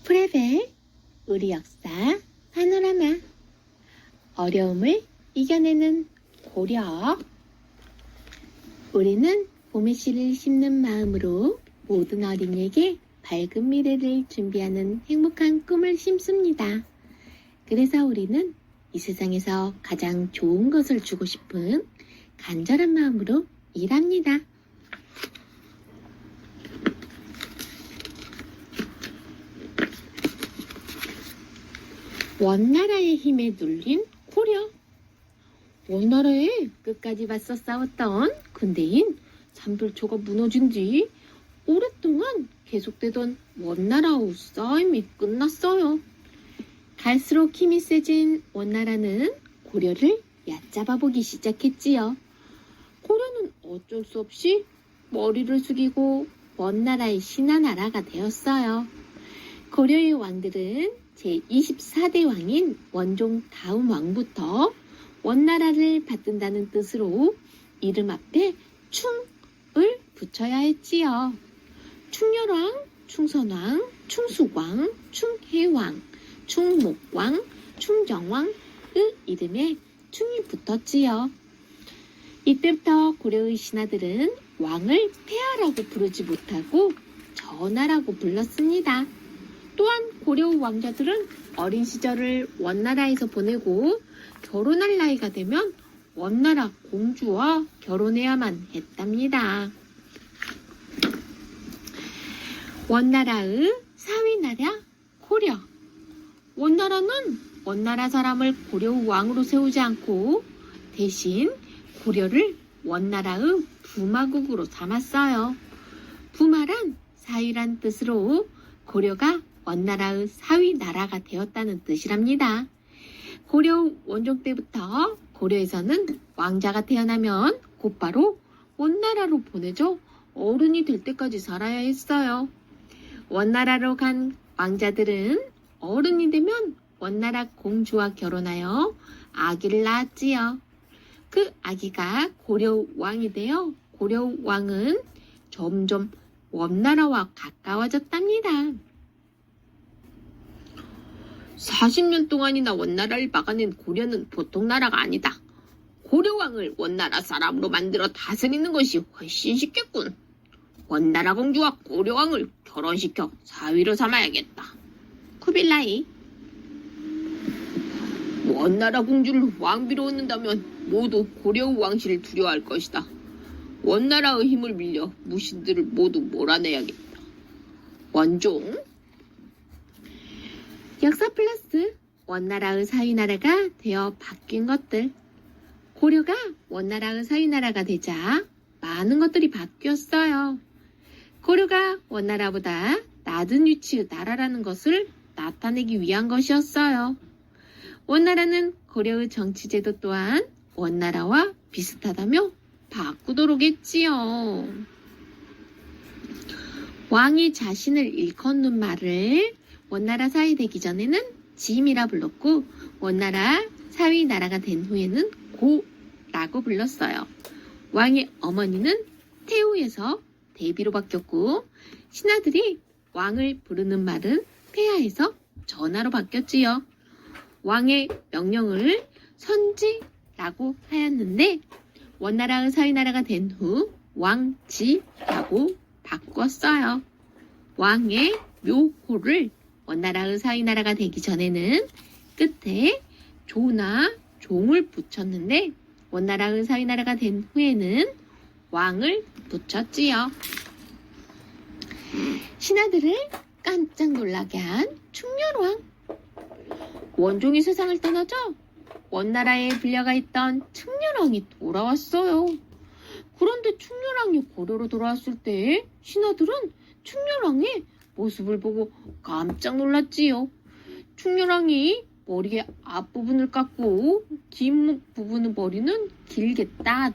프레벨, 우리 역사 파노라마. 어려움을 이겨내는 고려. 우리는 봄의 씨를 심는 마음으로 모든 어린이에게 밝은 미래를 준비하는 행복한 꿈을 심습니다. 그래서 우리는 이 세상에서 가장 좋은 것을 주고 싶은 간절한 마음으로 일합니다. 원나라의 힘에 눌린 고려. 원나라에 끝까지 맞서 싸웠던 군대인 삼돌초가 무너진 뒤 오랫동안 계속되던 원나라의 싸움이 끝났어요. 갈수록 힘이 세진 원나라는 고려를 얕잡아보기 시작했지요. 고려는 어쩔 수 없이 머리를 숙이고 원나라의 신하나라가 되었어요. 고려의 왕들은 제24대 왕인 원종 다음 왕부터 원나라를 받든다는 뜻으로 이름 앞에 충을 붙여야 했지요. 충렬왕, 충선왕, 충숙왕, 충혜왕, 충목왕, 충정왕의 이름에 충이 붙었지요. 이때부터 고려의 신하들은 왕을 폐하라고 부르지 못하고 전하라고 불렀습니다. 또한 고려 왕자들은 어린 시절을 원나라에서 보내고 결혼할 나이가 되면 원나라 공주와 결혼해야만 했답니다. 원나라의 사위나라 고려. 원나라는 원나라 사람을 고려 왕으로 세우지 않고 대신 고려를 원나라의 부마국으로 삼았어요. 부마란 사위란 뜻으로 고려가 원나라의 사위나라가 되었다는 뜻이랍니다. 고려 원종 때부터 고려에서는 왕자가 태어나면 곧바로 원나라로 보내져 어른이 될 때까지 살아야 했어요. 원나라로 간 왕자들은 어른이 되면 원나라 공주와 결혼하여 아기를 낳았지요. 그 아기가 고려 왕이 되어 고려 왕은 점점 원나라와 가까워졌답니다. 40년 동안이나 원나라를 막아낸 고려는 보통 나라가 아니다. 고려왕을 원나라 사람으로 만들어 다스리는 것이 훨씬 쉽겠군. 원나라 공주와 고려왕을 결혼시켜 사위로 삼아야겠다. 쿠빌라이. 원나라 공주를 왕비로 얻는다면 모두 고려 왕실을 두려워할 것이다. 원나라의 힘을 빌려 무신들을 모두 몰아내야겠다. 원종. 역사 플러스 원나라의 사위나라가 되어 바뀐 것들. 고려가 원나라의 사위나라가 되자 많은 것들이 바뀌었어요. 고려가 원나라보다 낮은 위치의 나라라는 것을 나타내기 위한 것이었어요. 원나라는 고려의 정치제도 또한 원나라와 비슷하다며 바꾸도록 했지요. 왕이 자신을 일컫는 말을 원나라 사위 되기 전에는 짐이라 불렀고 원나라 사위 나라가 된 후에는 고라고 불렀어요. 왕의 어머니는 태우에서 대비로 바뀌었고 신하들이 왕을 부르는 말은 폐하에서 전하로 바뀌었지요. 왕의 명령을 선지라고 하였는데 원나라의 사위나라가 된 후 왕지라고 바꿨어요. 왕의 묘호를 원나라의 사위나라가 되기 전에는 끝에 조나 종을 붙였는데 원나라의 사위나라가 된 후에는 왕을 붙였지요. 신하들을 깜짝 놀라게 한 충렬왕. 원종이 세상을 떠나자 원나라에 불려가 있던 충렬왕이 돌아왔어요. 그런데 충렬왕이 고려로 돌아왔을 때 신하들은 충렬왕의 모습을 보고 깜짝 놀랐지요. 충렬왕이 머리의 앞부분을 깎고 뒷목 부분의 머리는 길게 따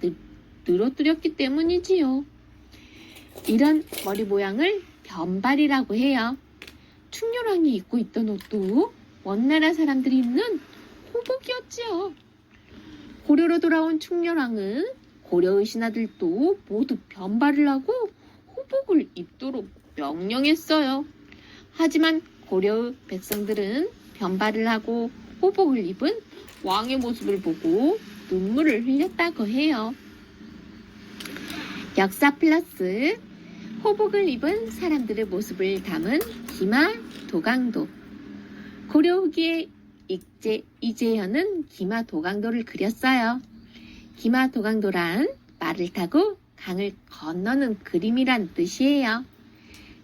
늘어뜨렸기 때문이지요. 이런 머리 모양을 변발이라고 해요. 충렬왕이 입고 있던 옷도 원나라 사람들이 입는 호복이었지요. 고려로 돌아온 충렬왕은 고려의 신하들도 모두 변발을 하고 호복을 입도록 명령했어요. 하지만 고려 백성들은 변발을 하고 호복을 입은 왕의 모습을 보고 눈물을 흘렸다고 해요. 역사 플러스 호복을 입은 사람들의 모습을 담은 기마 도강도. 고려 후기에 이재현은 기마 도강도를 그렸어요. 기마 도강도란 말을 타고 강을 건너는 그림이란 뜻이에요.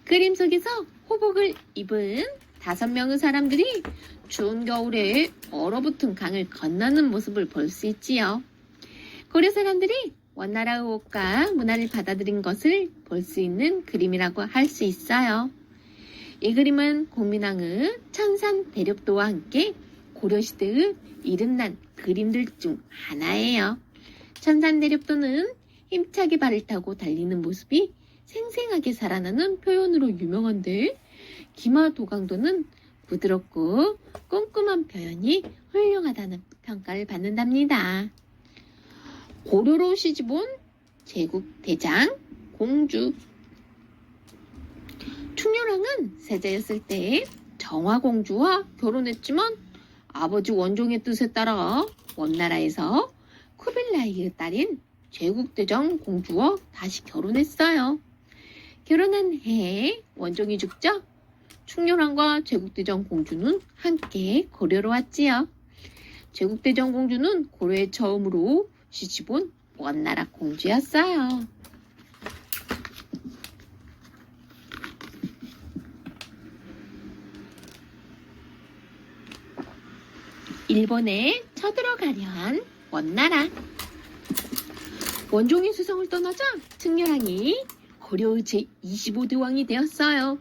그림 속에서 호복을 입은 5명의 사람들이 추운 겨울에 얼어붙은 강을 건너는 모습을 볼 수 있지요. 고려 사람들이 원나라의 옷과 문화를 받아들인 것을 볼 수 있는 그림이라고 할 수 있어요. 이 그림은 공민왕의 천산대렵도와 함께 고려시대의 이름난 그림들 중 하나예요. 천산대렵도는 힘차게 발을 타고 달리는 모습이 생생하게 살아나는 표현으로 유명한데, 기마도강도는 부드럽고 꼼꼼한 표현이 훌륭하다는 평가를 받는답니다. 고려로 시집온 제국대장 공주. 충렬왕은 세자였을 때 정화공주와 결혼했지만 아버지 원종의 뜻에 따라 원나라에서 쿠빌라이의 딸인 제국대장 공주와 다시 결혼했어요. 결혼한 해에 원종이 죽자 충렬왕과 제국대장 공주는 함께 고려로 왔지요. 제국대장 공주는 고려에 처음으로 시집온 원나라 공주였어요. 일본에 쳐들어가려 한 원나라. 원종이 수성을 떠나자 충렬왕이 고려의 제25대 왕이 되었어요.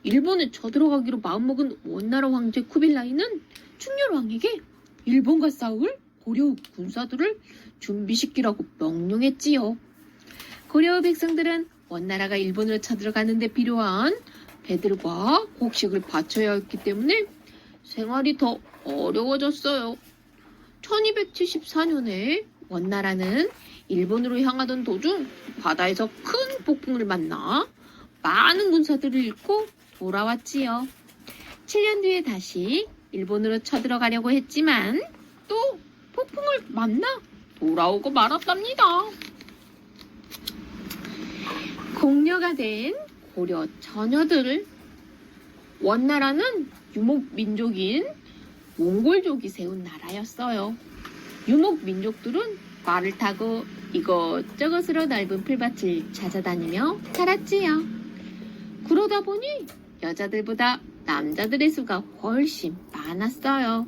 일본에 쳐들어가기로 마음먹은 원나라 황제 쿠빌라이는 충렬왕에게 일본과 싸울 고려 군사들을 준비시키라고 명령했지요. 고려 백성들은 원나라가 일본으로 쳐들어가는 데 필요한 배들과 곡식을 바쳐야 했기 때문에 생활이 더 어려워졌어요. 1274년에 원나라는 일본으로 향하던 도중 바다에서 큰 폭풍을 만나 많은 군사들을 잃고 돌아왔지요. 7년 뒤에 다시 일본으로 쳐들어가려고 했지만 또 폭풍을 만나 돌아오고 말았답니다. 공려가 된 고려 처녀들. 원나라는 유목민족인 몽골족이 세운 나라였어요. 유목민족들은 말을 타고 이것저것으로 넓은 풀밭을 찾아다니며 살았지요. 그러다 보니 여자들보다 남자들의 수가 훨씬 많았어요.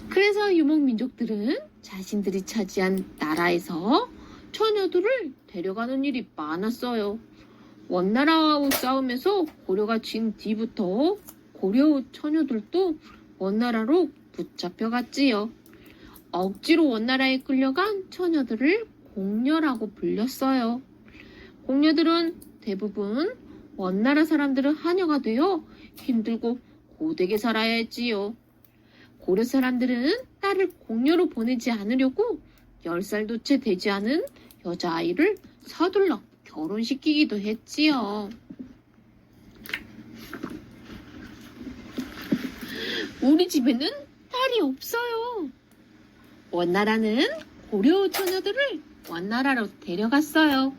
그래서 유목민족들은 자신들이 차지한 나라에서 처녀들을 데려가는 일이 많았어요. 원나라와 싸움에서 고려가 진 뒤부터 고려 처녀들도 원나라로 붙잡혀갔지요. 억지로 원나라에 끌려간 처녀들을 공녀라고 불렸어요. 공녀들은 대부분 원나라 사람들은 하녀가 되어 힘들고 고되게 살아야 했지요. 고려 사람들은 딸을 공녀로 보내지 않으려고 10살도 채 되지 않은 여자아이를 서둘러 결혼시키기도 했지요. 우리 집에는 딸이 없어요. 원나라는 고려 처녀들을 원나라로 데려갔어요.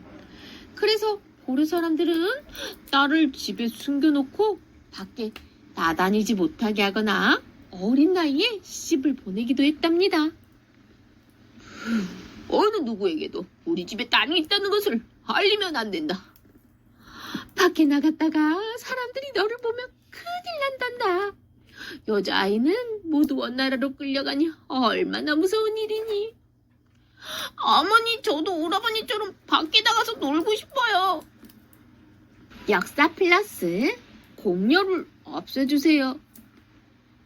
그래서 고려 사람들은 딸을 집에 숨겨놓고 밖에 나다니지 못하게 하거나 어린 나이에 시집을 보내기도 했답니다. 어느 누구에게도 우리 집에 딸이 있다는 것을 알리면 안 된다. 밖에 나갔다가 사람들이 너를 보면 큰일 난단다. 여자아이는 모두 원나라로 끌려가니 얼마나 무서운 일이니. 어머니, 저도 오라버니처럼 밖에 나가서 놀고 싶어요. 역사 플러스 공녀를 없애주세요.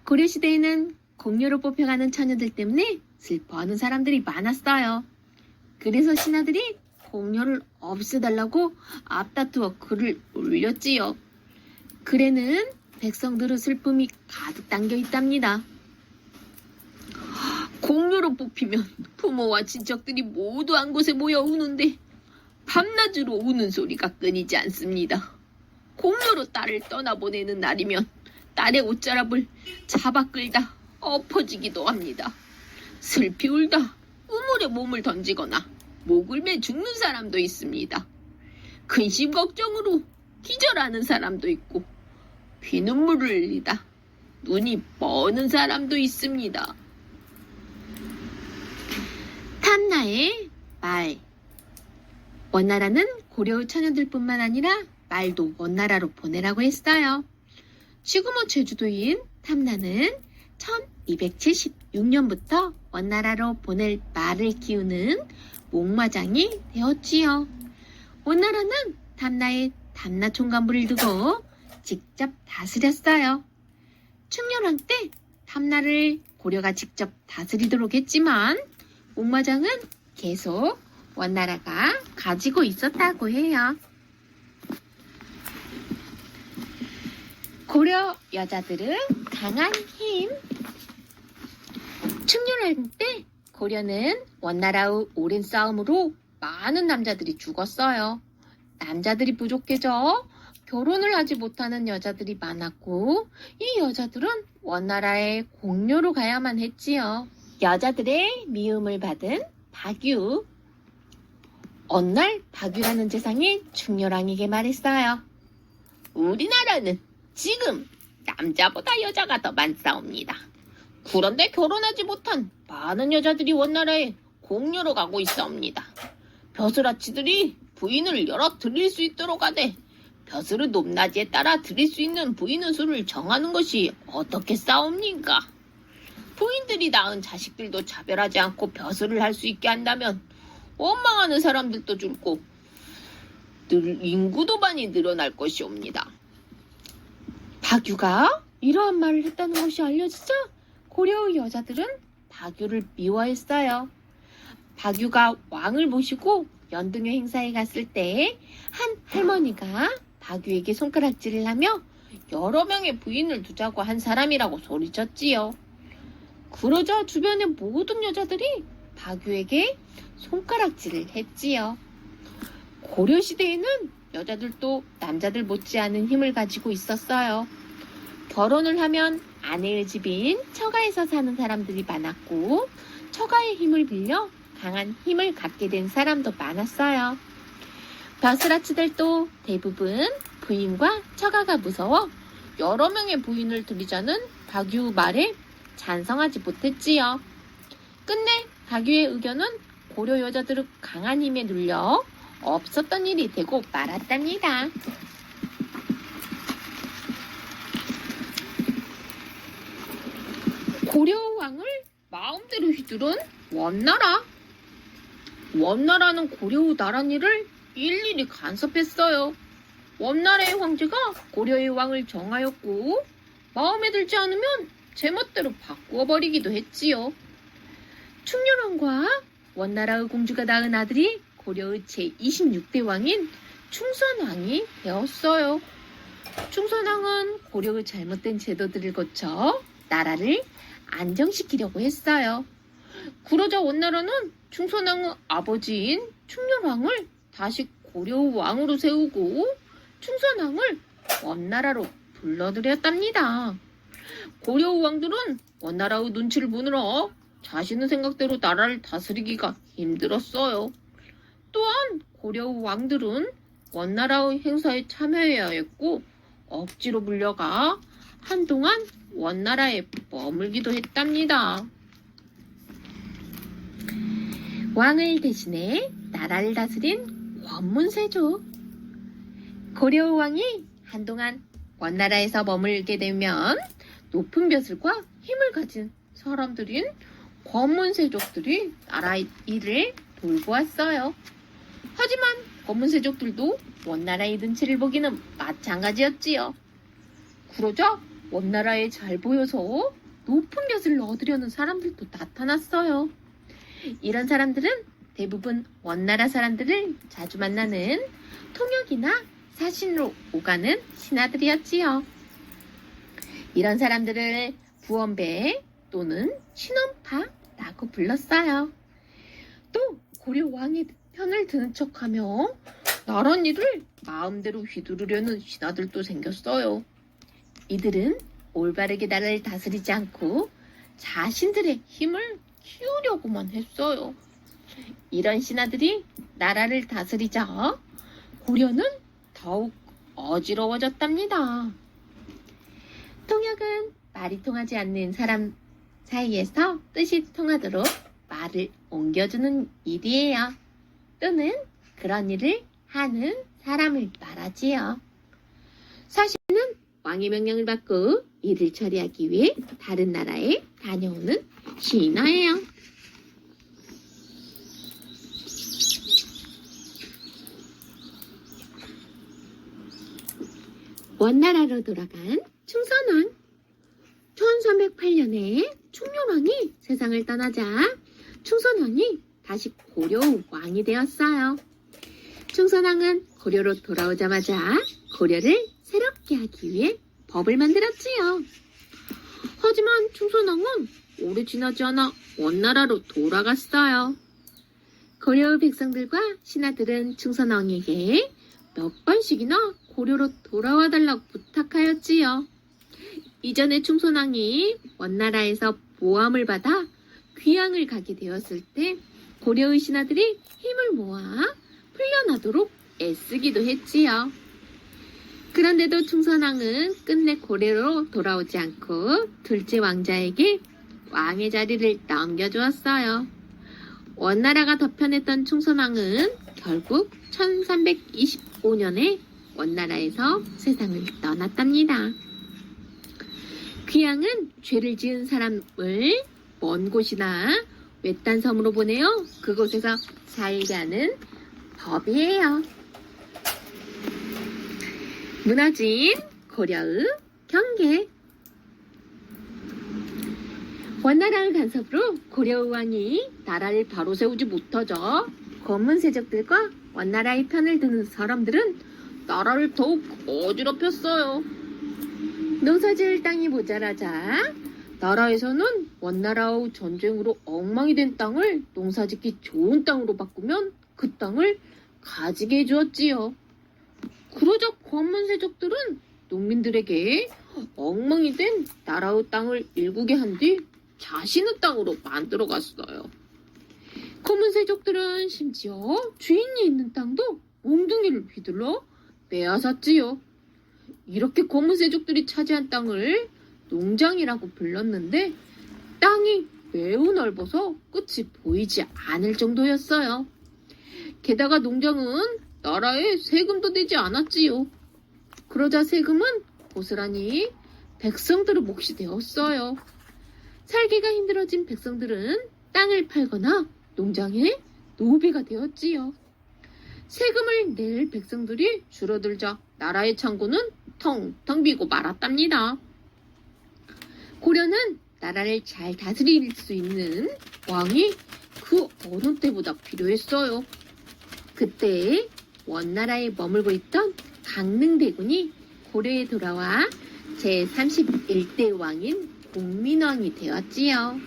고려시대에는 공녀로 뽑혀가는 처녀들 때문에 슬퍼하는 사람들이 많았어요. 그래서 신하들이 공녀를 없애달라고 앞다투어 글을 올렸지요. 글에는 백성들의 슬픔이 가득 담겨 있답니다. 공녀로 뽑히면 부모와 친척들이 모두 한 곳에 모여 우는데 밤낮으로 우는 소리가 끊이지 않습니다. 공로로 딸을 떠나보내는 날이면 딸의 옷자락을 잡아 끌다 엎어지기도 합니다. 슬피 울다 우물에 몸을 던지거나 목을 매 죽는 사람도 있습니다. 근심 걱정으로 기절하는 사람도 있고 피눈물을 흘리다 눈이 뻐는 사람도 있습니다. 탐나의 말. 원나라는 고려의 처녀들뿐만 아니라 말도 원나라로 보내라고 했어요. 지금은 제주도인 탐나는 1276년부터 원나라로 보낼 말을 키우는 목마장이 되었지요. 원나라는 탐나에 탐나 총관부를 두고 직접 다스렸어요. 충렬왕 때 탐나를 고려가 직접 다스리도록 했지만 목마장은 계속 원나라가 가지고 있었다고 해요. 고려 여자들은 강한 힘. 충렬왕 때 고려는 원나라의 오랜 싸움으로 많은 남자들이 죽었어요. 남자들이 부족해져 결혼을 하지 못하는 여자들이 많았고 이 여자들은 원나라의 공료로 가야만 했지요. 여자들의 미움을 받은 박유. 어느 날 박유라는 재상이 충렬왕에게 말했어요. 우리나라는 지금 남자보다 여자가 더 많사옵니다. 그런데 결혼하지 못한 많은 여자들이 원나라에 공료로 가고 있사옵니다. 벼슬아치들이 부인을 여러 드릴 수 있도록 하되 벼슬의 높낮이에 따라 드릴 수 있는 부인의 수를 정하는 것이 어떻게 싸웁니까? 부인들이 낳은 자식들도 차별하지 않고 벼슬을 할 수 있게 한다면 원망하는 사람들도 줄고 인구도 많이 늘어날 것이옵니다. 박유가 이러한 말을 했다는 것이 알려지자 고려의 여자들은 박유를 미워했어요. 박유가 왕을 모시고 연등회 행사에 갔을 때 한 할머니가 박유에게 손가락질을 하며 여러 명의 부인을 두자고 한 사람이라고 소리쳤지요. 그러자 주변의 모든 여자들이 박유에게 손가락질을 했지요. 고려시대에는 여자들도 남자들 못지않은 힘을 가지고 있었어요. 결혼을 하면 아내의 집인 처가에서 사는 사람들이 많았고 처가의 힘을 빌려 강한 힘을 갖게 된 사람도 많았어요. 벼슬아치들도 대부분 부인과 처가가 무서워 여러 명의 부인을 들이자는 박유 말에 찬성하지 못했지요. 끝내 박유의 의견은 고려 여자들의 강한 힘에 눌려 없었던 일이 되고 말았답니다. 고려 왕을 마음대로 휘두른 원나라. 원나라는 고려의 나랏일을 일일이 간섭했어요. 원나라의 황제가 고려의 왕을 정하였고 마음에 들지 않으면 제멋대로 바꾸어 버리기도 했지요. 충렬왕과 원나라의 공주가 낳은 아들이 고려의 제26대 왕인 충선왕이 되었어요. 충선왕은 고려의 잘못된 제도들을 거쳐 나라를 안정시키려고 했어요. 그러자 원나라는 충선왕의 아버지인 충렬왕을 다시 고려의 왕으로 세우고 충선왕을 원나라로 불러들였답니다. 고려의 왕들은 원나라의 눈치를 보느라 자신의 생각대로 나라를 다스리기가 힘들었어요. 또한 고려의 왕들은 원나라의 행사에 참여해야 했고 억지로 물려가 한동안 원나라에 머물기도 했답니다. 왕을 대신해 나라를 다스린 권문세족. 고려의 왕이 한동안 원나라에서 머물게 되면 높은 벼슬과 힘을 가진 사람들인 권문세족들이 나라 일을 돌보았어요. 하지만 권문세족들도 원나라의 눈치를 보기는 마찬가지였지요. 그러자 원나라에 잘 보여서 높은 벼슬을 얻으려는 사람들도 나타났어요. 이런 사람들은 대부분 원나라 사람들을 자주 만나는 통역이나 사신으로 오가는 신하들이었지요. 이런 사람들을 부원배 또는 신원파라고 불렀어요. 또 고려 왕의 편을 드는 척하며 나란 일을 마음대로 휘두르려는 신하들도 생겼어요. 이들은 올바르게 나라를 다스리지 않고 자신들의 힘을 키우려고만 했어요. 이런 신하들이 나라를 다스리자 고려는 더욱 어지러워졌답니다. 통역은 말이 통하지 않는 사람 사이에서 뜻이 통하도록 말을 옮겨주는 일이에요. 또는 그런 일을 하는 사람을 말하지요. 사실은 왕의 명령을 받고 일을 처리하기 위해 다른 나라에 다녀오는 신하예요. 원나라로 돌아간 충선왕. 1308년에 충렬왕이 세상을 떠나자 충선왕이 다시 고려 왕이 되었어요. 충선왕은 고려로 돌아오자마자 고려를 새롭게 하기 위해 법을 만들었지요. 하지만 충선왕은 오래 지나지 않아 원나라로 돌아갔어요. 고려 백성들과 신하들은 충선왕에게 몇 번씩이나 고려로 돌아와 달라고 부탁하였지요. 이전에 충선왕이 원나라에서 모함을 받아 귀양을 가게 되었을 때 고려의 신하들이 힘을 모아 풀려나도록 애쓰기도 했지요. 그런데도 충선왕은 끝내 고려로 돌아오지 않고 둘째 왕자에게 왕의 자리를 넘겨주었어요. 원나라가 더 편했던 충선왕은 결국 1325년에 원나라에서 세상을 떠났답니다. 귀양은 죄를 지은 사람을 먼 곳이나 외딴 섬으로 보내어 그곳에서 살게 하는 법이에요. 무너진 고려의 경계. 원나라의 간섭으로 고려 왕이 나라를 바로 세우지 못하자 검은 세족들과 원나라의 편을 드는 사람들은 나라를 더욱 어지럽혔어요. 농사지을 땅이 모자라자 나라에서는 원나라의 전쟁으로 엉망이 된 땅을 농사짓기 좋은 땅으로 바꾸면 그 땅을 가지게 해주었지요. 그러자 검은 세족들은 농민들에게 엉망이 된 나라의 땅을 일구게 한 뒤 자신의 땅으로 만들어 갔어요. 검은 세족들은 심지어 주인이 있는 땅도 몽둥이를 휘둘러 빼앗았지요. 이렇게 검은 세족들이 차지한 땅을 농장이라고 불렀는데 땅이 매우 넓어서 끝이 보이지 않을 정도였어요. 게다가 농장은 나라에 세금도 내지 않았지요. 그러자 세금은 고스란히 백성들의 몫이 되었어요. 살기가 힘들어진 백성들은 땅을 팔거나 농장의 노비가 되었지요. 세금을 낼 백성들이 줄어들자 나라의 창고는 텅텅 비고 말았답니다. 고려는 나라를 잘 다스릴 수 있는 왕이 그 어느 때보다 필요했어요. 그때 원나라에 머물고 있던 강릉대군이 고려에 돌아와 제31대 왕인 공민왕이 되었지요.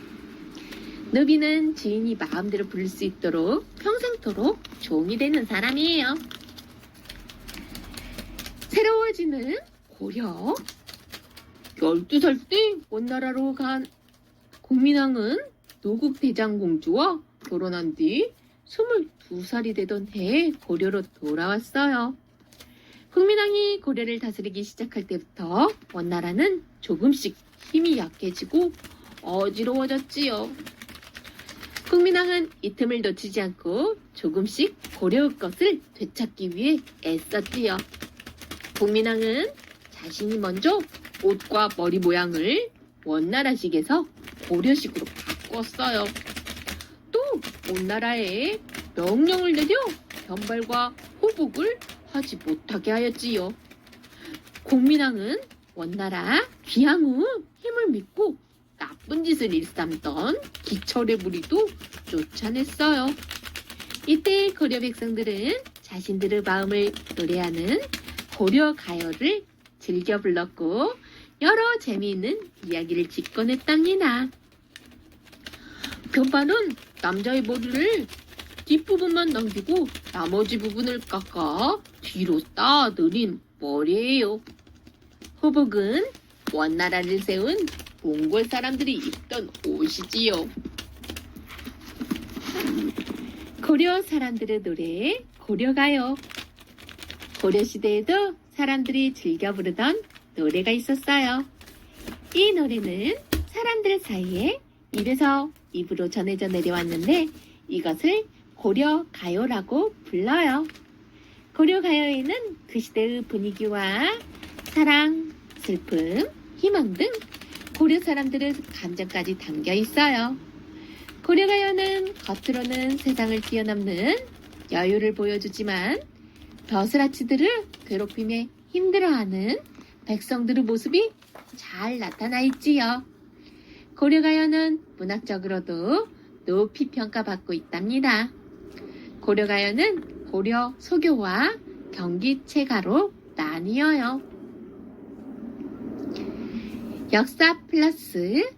노비는 주인이 마음대로 부를 수 있도록 평생토록 종이 되는 사람이에요. 새로워지는 고려. 12살 때 원나라로 간 공민왕은 노국대장공주와 결혼한 뒤 22살이 되던 해에 고려로 돌아왔어요. 공민왕이 고려를 다스리기 시작할 때부터 원나라는 조금씩 힘이 약해지고 어지러워졌지요. 공민왕은 이 틈을 놓치지 않고 조금씩 고려의 것을 되찾기 위해 애썼지요. 공민왕은 자신이 먼저 옷과 머리 모양을 원나라식에서 고려식으로 바꿨어요. 또 온나라에 명령을 내려 변발과 호복을 하지 못하게 하였지요. 공민왕은 원나라 귀양의 힘을 믿고 나쁜 짓을 일삼던 기철의 무리도 쫓아냈어요. 이때 고려 백성들은 자신들의 마음을 노래하는 고려 가요를 즐겨 불렀고 여러 재미있는 이야기를 짓곤 했답니다. 변발은 남자의 머리를 뒷부분만 남기고 나머지 부분을 깎아 뒤로 쌓아들인 머리예요. 호복은 원나라를 세운 몽골 사람들이 입던 옷이지요. 고려 사람들의 노래 고려가요. 고려시대에도 사람들이 즐겨 부르던 노래가 있었어요. 이 노래는 사람들 사이에 입에서 입으로 전해져 내려왔는데 이것을 고려가요라고 불러요. 고려가요에는 그 시대의 분위기와 사랑, 슬픔, 희망 등 고려 사람들의 감정까지 담겨 있어요. 고려가요는 겉으로는 세상을 뛰어넘는 여유를 보여주지만 벼슬아치들을 괴롭힘에 힘들어하는 백성들의 모습이 잘 나타나 있지요. 고려가요는 문학적으로도 높이 평가받고 있답니다. 고려가요는 고려 소교와 경기체가로 나뉘어요. 역사 플러스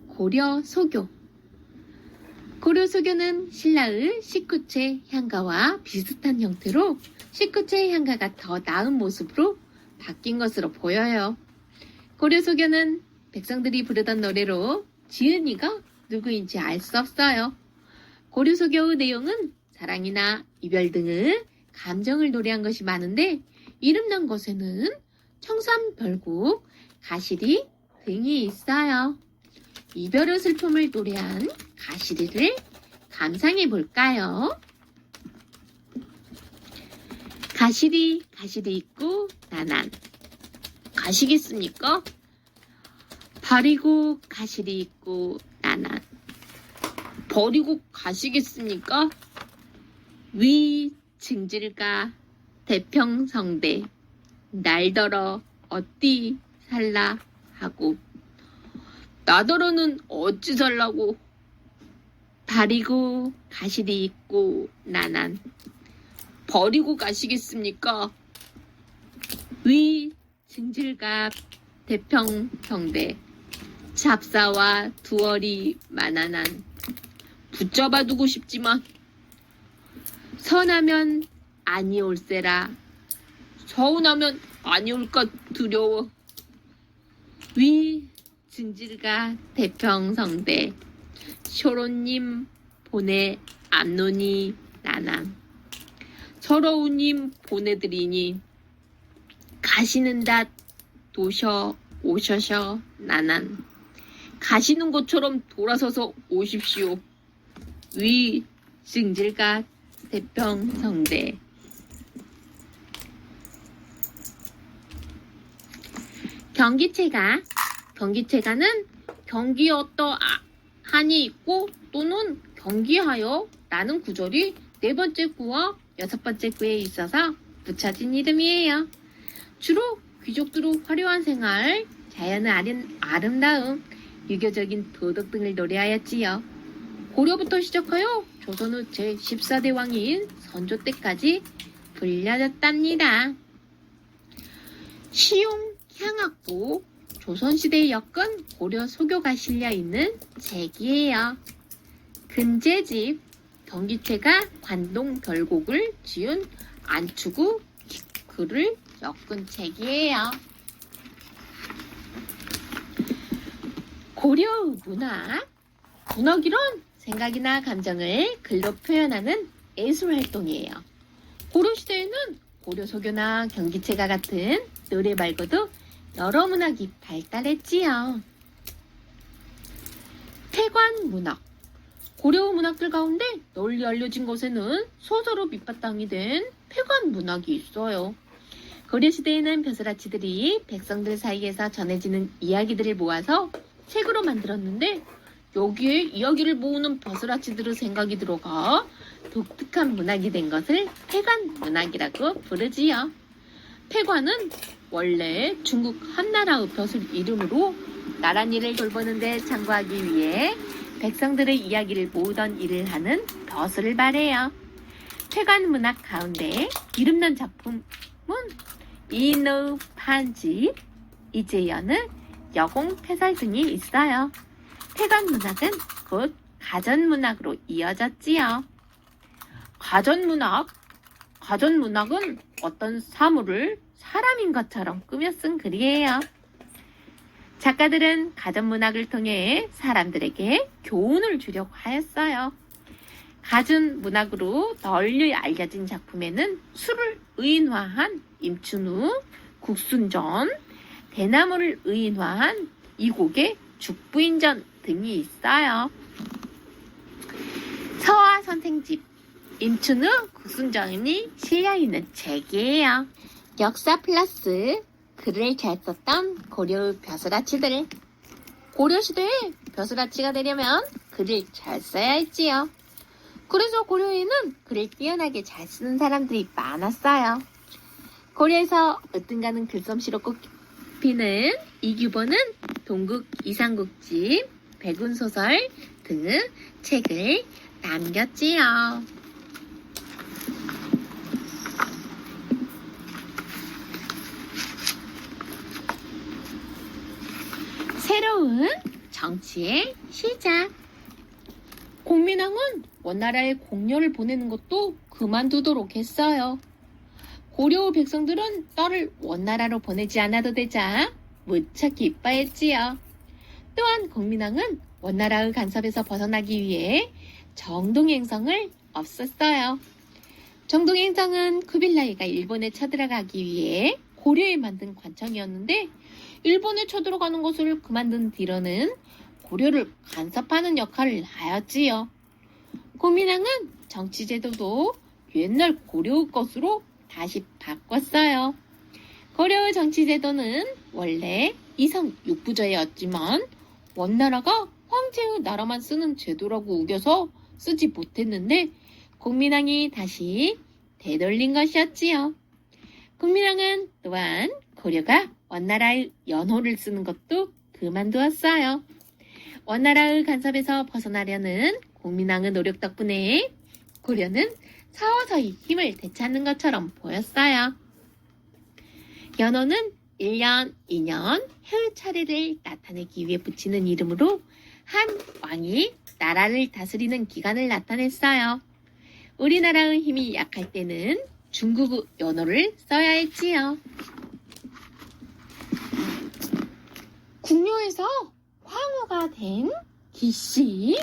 고려 소교. 고려 소교는 신라의 식구체 향가와 비슷한 형태로 식구체 향가가 더 나은 모습으로 바뀐 것으로 보여요. 고려 소교는 백성들이 부르던 노래로 지은이가 누구인지 알 수 없어요. 고려 소교의 내용은 사랑이나 이별 등의 감정을 노래한 것이 많은데 이름난 것에는 청산, 별곡, 가시리 등이 있어요. 이별의 슬픔을 노래한 가시리를 감상해 볼까요? 가시리 있고 나난 가시겠습니까? 버리고 가시리 있고 나난 버리고 가시겠습니까? 위 증질가 대평성대 날더러 어찌 살라 하고 나더러는 어찌 살라고 버리고 가시리 있고 나난 버리고 가시겠습니까? 위 증질갑 대평성대 잡사와 두얼이 만한한 붙잡아 두고 싶지만 선하면 아니올세라 서운하면 아니올까 두려워. 위 증질가 대평성대 쇼로님 보내 암노니 나남 서러우님 보내드리니 가시는 닷 도셔 오셔셔 나난 가시는 것처럼 돌아서서 오십시오. 위 증질가 대평성대 경기체가는 경기어떠 한이 있고 또는 경기하여 라는 구절이 네 번째 구와 여섯 번째 구에 있어서 붙여진 이름이에요. 주로 귀족들의 화려한 생활, 자연의 아름다움, 유교적인 도덕 등을 노래하였지요. 고려부터 시작하여 조선의 제14대 왕인 선조 때까지 불려졌답니다. 시용 향악보 조선시대의 여건 고려 소교가 실려있는 책이에요. 근제집 경기체가 관동 별곡을 지은 안추구 글을 엮은 책이에요. 고려의 문학이란 생각이나 감정을 글로 표현하는 예술활동이에요. 고려시대에는 고려소교나 경기체가 같은 노래 말고도 여러 문학이 발달했지요. 태관문학. 고려 문학들 가운데 널리 알려진 것에는 소설로 밑바탕이 된 태관문학이 있어요. 고려시대에는 벼슬아치들이 백성들 사이에서 전해지는 이야기들을 모아서 책으로 만들었는데 여기에 이야기를 모으는 벼슬아치들의 생각이 들어가 독특한 문학이 된 것을 태관문학이라고 부르지요. 태관은 원래 중국 한나라의 벼슬 이름으로 나랏일을 돌보는 데 참고하기 위해 백성들의 이야기를 모으던 일을 하는 벼슬을 말해요. 태관문학 가운데 이름난 작품은 이노 판지, 이재연의 여공패설 등이 있어요. 태관문학은 곧 가전문학으로 이어졌지요. 가전문학. 가전문학은 어떤 사물을 사람인 것처럼 꾸며 쓴 글이에요. 작가들은 가전문학을 통해 사람들에게 교훈을 주려고 하였어요. 가전문학으로 널리 알려진 작품에는 술을 의인화한 임춘우, 국순전, 대나무를 의인화한 이곡의 죽부인전 등이 있어요. 서화 선생집, 임춘우, 국순전이 실려있는 책이에요. 역사 플러스 글을 잘 썼던 고려의 벼슬아치들. 고려시대에 벼슬아치가 되려면 글을 잘 써야 했지요. 그래서 고려에는 글을 뛰어나게 잘 쓰는 사람들이 많았어요. 고려에서 으뜸가는 글솜씨로 꼽히는 이규보는 동국 이상국집, 백운소설 등 책을 남겼지요. 새로운 정치의 시작. 공민왕은 원나라에 공녀를 보내는 것도 그만두도록 했어요. 고려 백성들은 딸을 원나라로 보내지 않아도 되자 무척 기뻐했지요. 또한 공민왕은 원나라의 간섭에서 벗어나기 위해 정동행성을 없앴어요. 정동행성은 쿠빌라이가 일본에 쳐들어가기 위해 고려에 만든 관청이었는데 일본에 쳐들어가는 것을 그만둔 뒤로는 고려를 간섭하는 역할을 하였지요. 공민왕은 정치제도도 옛날 고려의 것으로 다시 바꿨어요. 고려의 정치제도는 원래 이성 육부제였지만 원나라가 황제의 나라만 쓰는 제도라고 우겨서 쓰지 못했는데 공민왕이 다시 되돌린 것이었지요. 공민왕은 또한 고려가 원나라의 연호를 쓰는 것도 그만두었어요. 원나라의 간섭에서 벗어나려는 공민왕의 노력 덕분에 고려는 서서히 힘을 되찾는 것처럼 보였어요. 연호는 1년, 2년, 해의 차례를 나타내기 위해 붙이는 이름으로 한 왕이 나라를 다스리는 기간을 나타냈어요. 우리나라의 힘이 약할 때는 중국의 연호를 써야 했지요. 궁녀에서 황후가 된 기씨.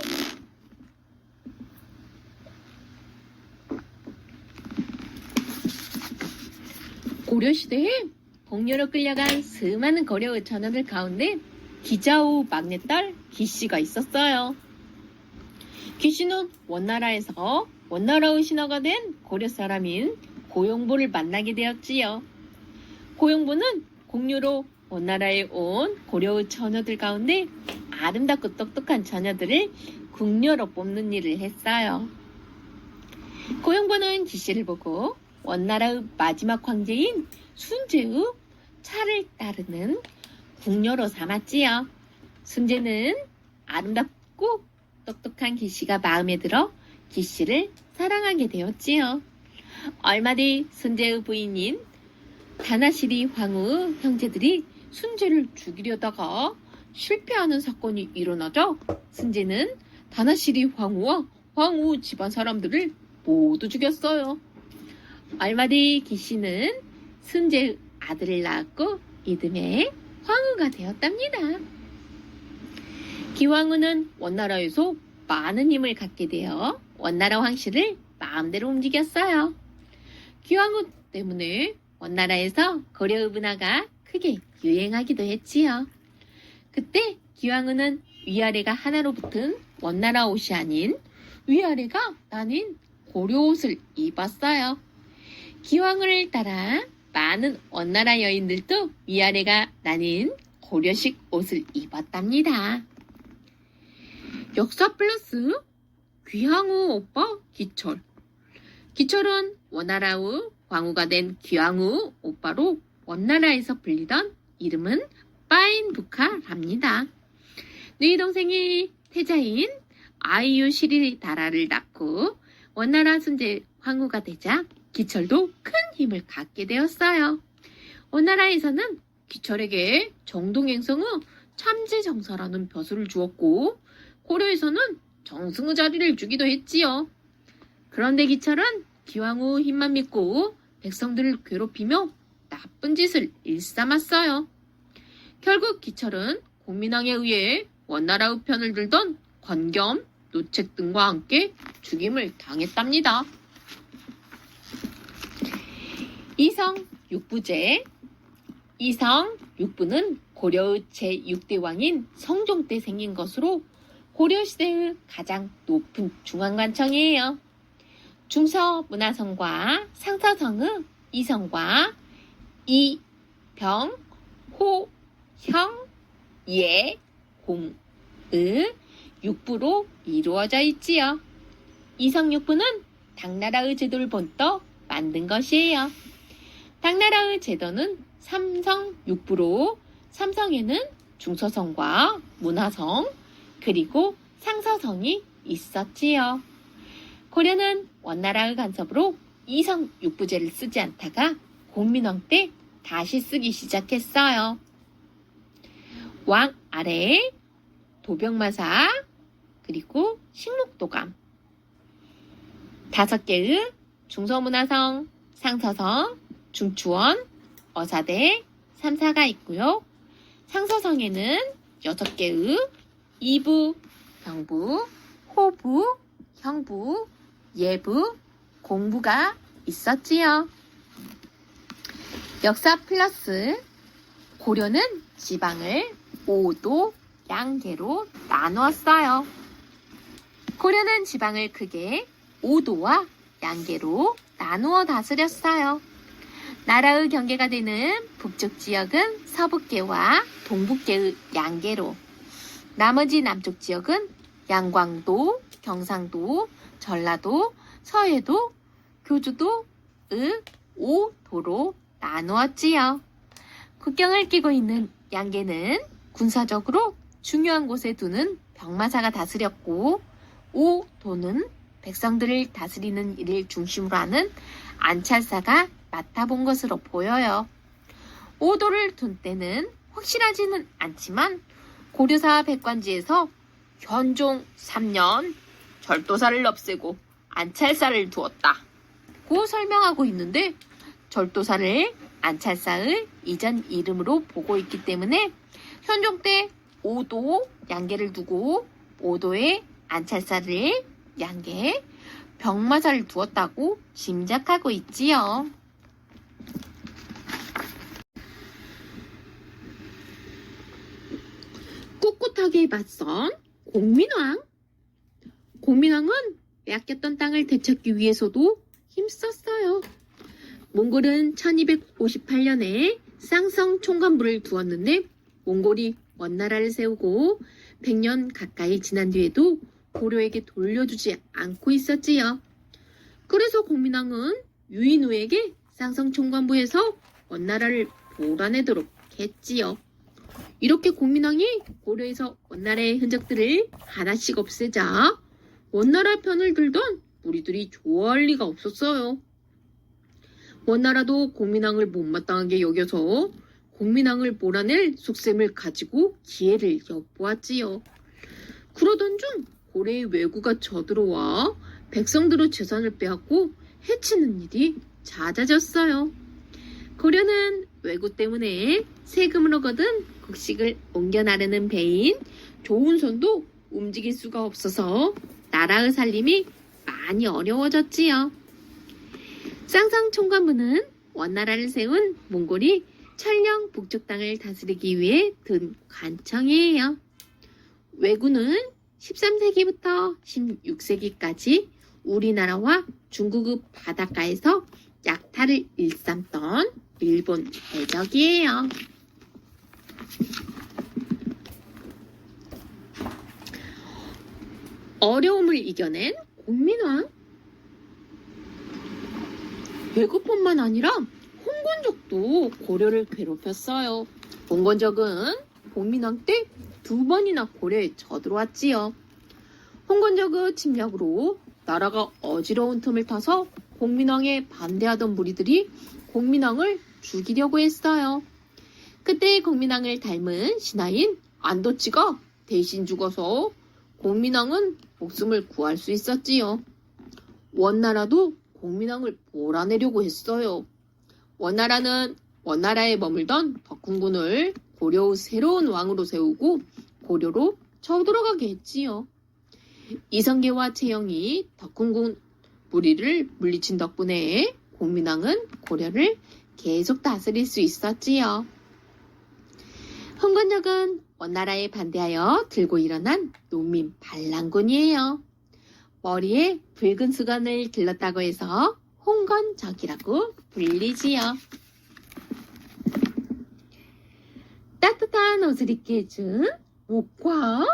고려시대에 공녀로 끌려간 수많은 고려의 전원들 가운데 기자의 막내딸 기씨가 있었어요. 기씨는 원나라에서 원나라의 신하가 된 고려 사람인 고용보를 만나게 되었지요. 고용보는 공녀로 원나라에 온 고려의 처녀들 가운데 아름답고 똑똑한 처녀들을 궁녀로 뽑는 일을 했어요. 고용보는 기씨를 보고 원나라의 마지막 황제인 순제의 차를 따르는 궁녀로 삼았지요. 순제는 아름답고 똑똑한 기씨가 마음에 들어 기씨를 사랑하게 되었지요. 얼마 뒤 순제의 부인인 다나시리 황후의 형제들이 순제를 죽이려다가 실패하는 사건이 일어나자 순제는 다나시리 황후와 황후 집안 사람들을 모두 죽였어요. 얼마 뒤 기씨는 순제의 아들을 낳았고 이듬해 황후가 되었답니다. 기황후는 원나라에서 많은 힘을 갖게 되어 원나라 황실을 마음대로 움직였어요. 기황후 때문에 원나라에서 고려의 문화가 크게 유행하기도 했지요. 그때 기황후는 위아래가 하나로 붙은 원나라 옷이 아닌 위아래가 나뉜 고려 옷을 입었어요. 기황후를 따라 많은 원나라 여인들도 위아래가 나뉜 고려식 옷을 입었답니다. 역사 플러스 귀황후 오빠 기철. 기철은 원나라의 황후가 된 귀황후 오빠로 원나라에서 불리던 이름은 빠인부카랍니다. 네 동생이 태자인 아이유시리다라를 낳고 원나라 순제 황후가 되자 기철도 큰 힘을 갖게 되었어요. 원나라에서는 기철에게 정동행성의 참제정사라는 벼슬을 주었고 고려에서는 정승의 자리를 주기도 했지요. 그런데 기철은 기왕후 힘만 믿고 백성들을 괴롭히며 나쁜 짓을 일삼았어요. 결국 기철은 공민왕에 의해 원나라의 편을 들던 권겸, 노책 등과 함께 죽임을 당했답니다. 이성 육부제. 이성 육부는 고려의 제6대 왕인 성종 때 생긴 것으로 고려시대의 가장 높은 중앙관청이에요. 중서문화성과 상서성의 이성과 이, 병, 호, 형, 예, 공의 육부로 이루어져 있지요. 이성육부는 당나라의 제도를 본떠 만든 것이에요. 당나라의 제도는 삼성육부로 삼성에는 중서성과 문화성 그리고 상서성이 있었지요. 고려는 원나라의 간섭으로 이성육부제를 쓰지 않다가 공민왕 때 다시 쓰기 시작했어요. 왕 아래에 도병마사 그리고 식목도감 5개의 중서문화성, 상서성, 중추원, 어사대, 삼사가 있고요. 상서성에는 6개의 이부, 병부, 호부, 형부, 예부, 공부가 있었지요. 역사 플러스 고려는 지방을 5도 양계로 나누었어요. 고려는 지방을 크게 5도와 양계로 나누어 다스렸어요. 나라의 경계가 되는 북쪽 지역은 서북계와 동북계의 양계로, 나머지 남쪽 지역은 양광도, 경상도, 전라도, 서해도, 교주도의 5도로 나누었지요. 국경을 끼고 있는 양계는 군사적으로 중요한 곳에 두는 병마사가 다스렸고 5도는 백성들을 다스리는 일을 중심으로 하는 안찰사가 맡아본 것으로 보여요. 5도를 둔 때는 확실하지는 않지만 고려사 백관지에서 현종 3년 절도사를 없애고 안찰사를 두었다고 설명하고 있는데 절도사를 안찰사의 이전 이름으로 보고 있기 때문에 현종 때 5도 양계를 두고 5도에 안찰사를 양계, 병마사를 두었다고 짐작하고 있지요. 꿋꿋하게 맞선 공민왕. 공민왕은 빼앗겼던 땅을 되찾기 위해서도 힘썼어요. 몽골은 1258년에 쌍성 총관부를 두었는데 몽골이 원나라를 세우고 100년 가까이 지난 뒤에도 고려에게 돌려주지 않고 있었지요. 그래서 공민왕은 유인우에게 쌍성 총관부에서 원나라를 몰아내도록 했지요. 이렇게 공민왕이 고려에서 원나라의 흔적들을 하나씩 없애자 원나라 편을 들던 무리들이 좋아할 리가 없었어요. 원나라도 공민왕을 못마땅하게 여겨서 공민왕을 몰아낼 속셈을 가지고 기회를 엿보았지요. 그러던 중 고려의 왜구가 쳐들어와 백성들의 재산을 빼앗고 해치는 일이 잦아졌어요. 고려는 왜구 때문에 세금을 얻은 국식을 옮겨 나르는 배인 조운선도 움직일 수가 없어서 나라의 살림이 많이 어려워졌지요. 쌍성 총관부는 원나라를 세운 몽골이 천령 북쪽 땅을 다스리기 위해 든 관청이에요. 왜구는 13세기부터 16세기까지 우리나라와 중국의 바닷가에서 약탈을 일삼던 일본 해적이에요. 어려움을 이겨낸 공민왕. 왜구뿐만 아니라 홍건적도 고려를 괴롭혔어요. 홍건적은 공민왕 때 2번이나 고려에 쳐들어왔지요. 홍건적의 침략으로 나라가 어지러운 틈을 타서 공민왕에 반대하던 무리들이 공민왕을 죽이려고 했어요. 그때 공민왕을 닮은 신하인 안도치가 대신 죽어서 공민왕은 목숨을 구할 수 있었지요. 원나라도 공민왕을 몰아내려고 했어요. 원나라에 머물던 덕훈군을 고려의 새로운 왕으로 세우고 고려로 쳐들어가게 했지요. 이성계와 최영이 덕훈군 무리를 물리친 덕분에 공민왕은 고려를 계속 다스릴 수 있었지요. 흥건적은 원나라에 반대하여 들고 일어난 농민 반란군이에요. 머리에 붉은 수건을 길렀다고 해서 홍건적이라고 불리지요. 따뜻한 옷을 입게 해준 목화.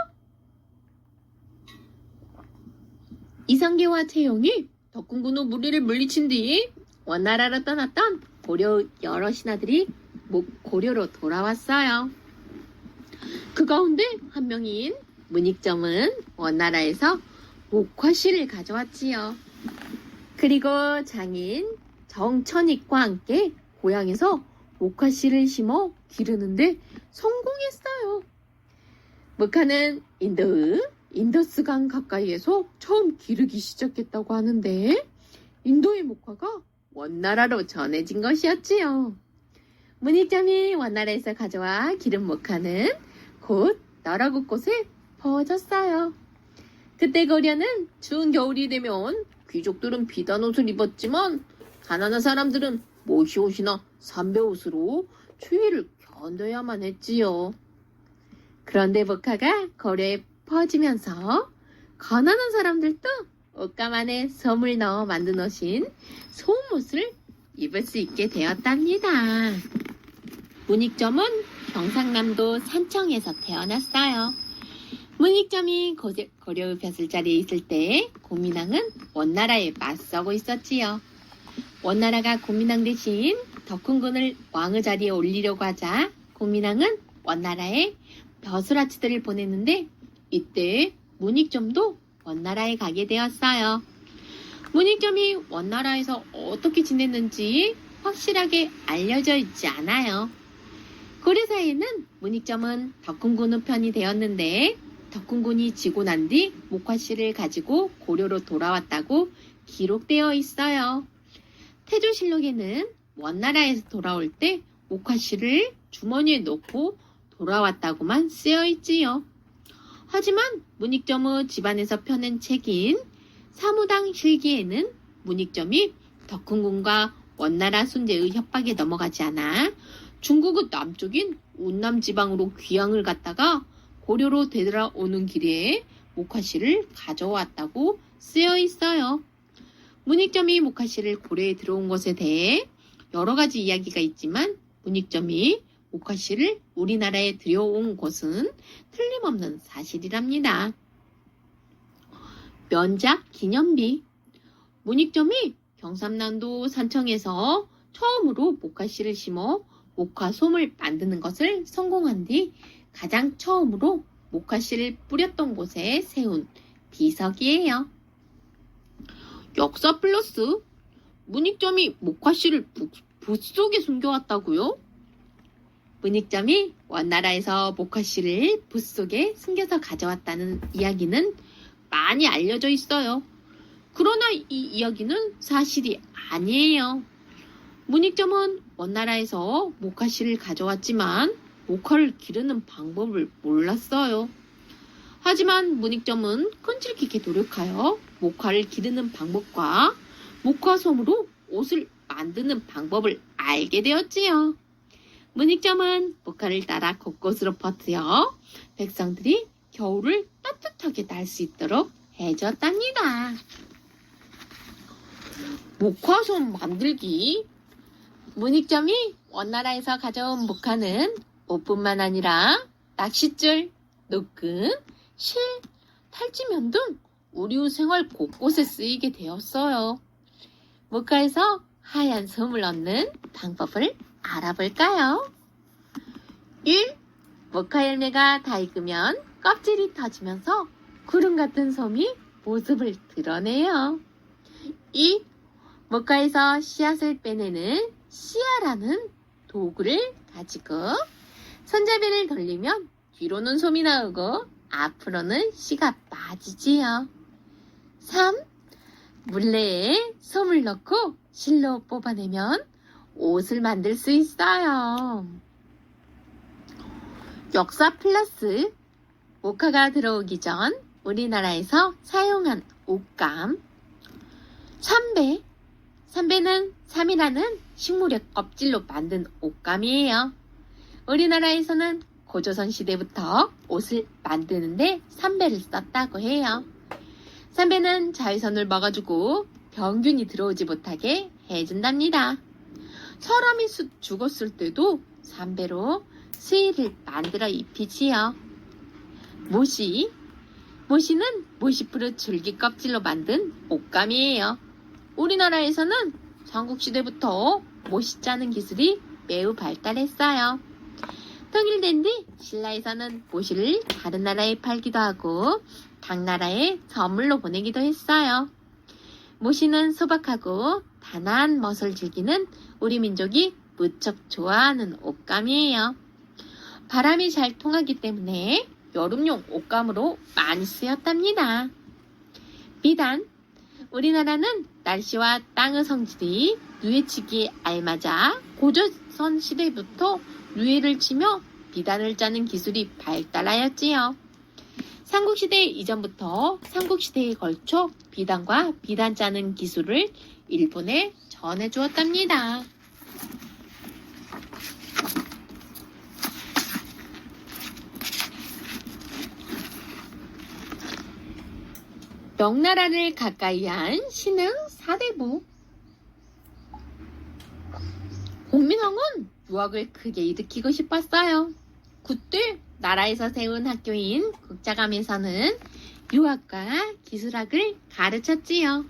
이성계와 최용이 덕훈군의 무리를 물리친 뒤 원나라로 떠났던 고려 여러 신하들이 고려로 돌아왔어요. 그 가운데 한 명인 문익점은 원나라에서 목화씨를 가져왔지요. 그리고 장인 정천익과 함께 고향에서 목화씨를 심어 기르는데 성공했어요. 목화는 인더스강 가까이에서 처음 기르기 시작했다고 하는데 인도의 목화가 원나라로 전해진 것이었지요. 문익점이 원나라에서 가져와 기른 목화는 곧 여러 곳곳에 퍼졌어요. 그때 고려는 추운 겨울이 되면 귀족들은 비단 옷을 입었지만 가난한 사람들은 모시옷이나 삼배옷으로 추위를 견뎌야만 했지요. 그런데 목화가 고려에 퍼지면서 가난한 사람들도 옷감 안에 솜을 넣어 만든 옷인 솜옷을 입을 수 있게 되었답니다. 문익점은 경상남도 산청에서 태어났어요. 문익점이 고려의 벼슬자리에 있을 때 고민왕은 원나라에 맞서고 있었지요. 원나라가 고민왕 대신 덕훈군을 왕의 자리에 올리려고 하자 고민왕은 원나라에 벼슬아치들을 보냈는데 이때 문익점도 원나라에 가게 되었어요. 문익점이 원나라에서 어떻게 지냈는지 확실하게 알려져 있지 않아요. 고려사에는 문익점은 덕훈군의 편이 되었는데 덕훈군이 지고 난 뒤 목화씨를 가지고 고려로 돌아왔다고 기록되어 있어요. 태조실록에는 원나라에서 돌아올 때 목화씨를 주머니에 넣고 돌아왔다고만 쓰여 있지요. 하지만 문익점의 집안에서 펴낸 책인 사무당 실기에는 문익점이 덕훈군과 원나라 순제의 협박에 넘어가지 않아 중국의 남쪽인 운남 지방으로 귀향을 갔다가 고려로 되돌아오는 길에 목화씨를 가져왔다고 쓰여 있어요. 문익점이 목화씨를 고려에 들어온 것에 대해 여러 가지 이야기가 있지만 문익점이 목화씨를 우리나라에 들여온 것은 틀림없는 사실이랍니다. 면작 기념비. 문익점이 경상남도 산청에서 처음으로 목화씨를 심어 목화솜을 만드는 것을 성공한 뒤 가장 처음으로 목화씨를 뿌렸던 곳에 세운 비석이에요. 역사 플러스 문익점이 목화씨를 붓속에 숨겨왔다고요? 문익점이 원나라에서 목화씨를 붓속에 숨겨서 가져왔다는 이야기는 많이 알려져 있어요. 그러나 이 이야기는 사실이 아니에요. 문익점은 원나라에서 목화씨를 가져왔지만 목화를 기르는 방법을 몰랐어요. 하지만 문익점은 끈질기게 노력하여 목화를 기르는 방법과 목화솜으로 옷을 만드는 방법을 알게 되었지요. 문익점은 목화를 따라 곳곳으로 퍼뜨려 백성들이 겨울을 따뜻하게 날 수 있도록 해줬답니다. 목화솜 만들기. 문익점이 원나라에서 가져온 목화는 옷뿐만 아니라 낚싯줄, 노끈, 실, 탈지면 등 우리 생활 곳곳에 쓰이게 되었어요. 목화에서 하얀 솜을 얻는 방법을 알아볼까요? 1. 목화 열매가 다 익으면 껍질이 터지면서 구름 같은 솜이 모습을 드러내요. 2. 목화에서 씨앗을 빼내는 씨앗라는 도구를 가지고 손잡이를 돌리면 뒤로는 솜이 나오고 앞으로는 씨가 빠지지요. 3. 물레에 솜을 넣고 실로 뽑아내면 옷을 만들 수 있어요. 역사 플러스 모카가 들어오기 전 우리나라에서 사용한 옷감. 삼배. 삼배는 삼이라는 식물의 껍질로 만든 옷감이에요. 우리나라에서는 고조선 시대부터 옷을 만드는데 삼배를 썼다고 해요. 삼배는 자외선을 막아주고 병균이 들어오지 못하게 해준답니다. 사람이 죽었을 때도 삼배로 스의를 만들어 입히지요. 모시. 모시는 모시푸르 줄기 껍질로 만든 옷감이에요. 우리나라에서는 삼국시대부터 모시 짜는 기술이 매우 발달했어요. 통일된 뒤 신라에서는 모시를 다른 나라에 팔기도 하고 각 나라에 선물로 보내기도 했어요. 모시는 소박하고 단아한 멋을 즐기는 우리 민족이 무척 좋아하는 옷감이에요. 바람이 잘 통하기 때문에 여름용 옷감으로 많이 쓰였답니다. 비단. 우리나라는 날씨와 땅의 성질이 누에치기에 알맞아 고조선 시대부터 누에를 치며 비단을 짜는 기술이 발달하였지요. 삼국시대 이전부터 삼국시대에 걸쳐 비단과 비단 짜는 기술을 일본에 전해주었답니다. 명나라를 가까이 한 신흥 사대부. 공민왕은 유학을 크게 일으키고 싶었어요. 그때 나라에서 세운 학교인 국자감에서는 유학과 기술학을 가르쳤지요.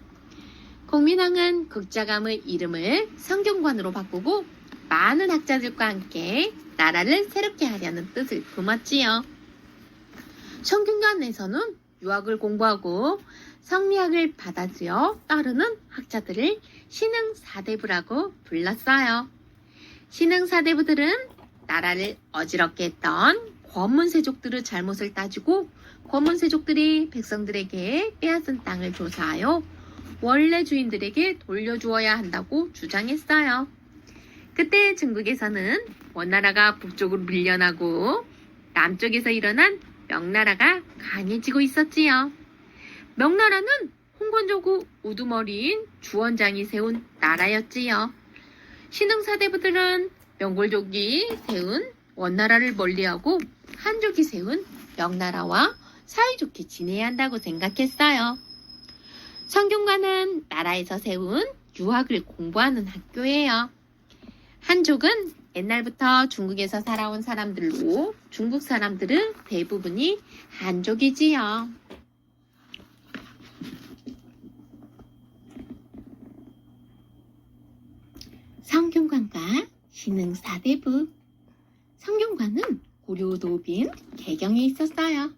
공민왕은 국자감의 이름을 성균관으로 바꾸고 많은 학자들과 함께 나라를 새롭게 하려는 뜻을 품었지요. 성균관에서는 유학을 공부하고 성리학을 받아들여 따르는 학자들을 신흥사대부라고 불렀어요. 신흥사대부들은 나라를 어지럽게 했던 권문세족들의 잘못을 따지고 권문세족들이 백성들에게 빼앗은 땅을 조사하여 원래 주인들에게 돌려주어야 한다고 주장했어요. 그때 중국에서는 원나라가 북쪽으로 밀려나고 남쪽에서 일어난 명나라가 강해지고 있었지요. 명나라는 홍건조구 우두머리인 주원장이 세운 나라였지요. 신흥사대부들은 명골족이 세운 원나라를 멀리하고 한족이 세운 명나라와 사이좋게 지내야 한다고 생각했어요. 성균관은 나라에서 세운 유학을 공부하는 학교예요. 한족은 옛날부터 중국에서 살아온 사람들로 중국 사람들은 대부분이 한족이지요. 성균관과 신흥사대부. 성균관은 고려 노빈 개경에 있었어요.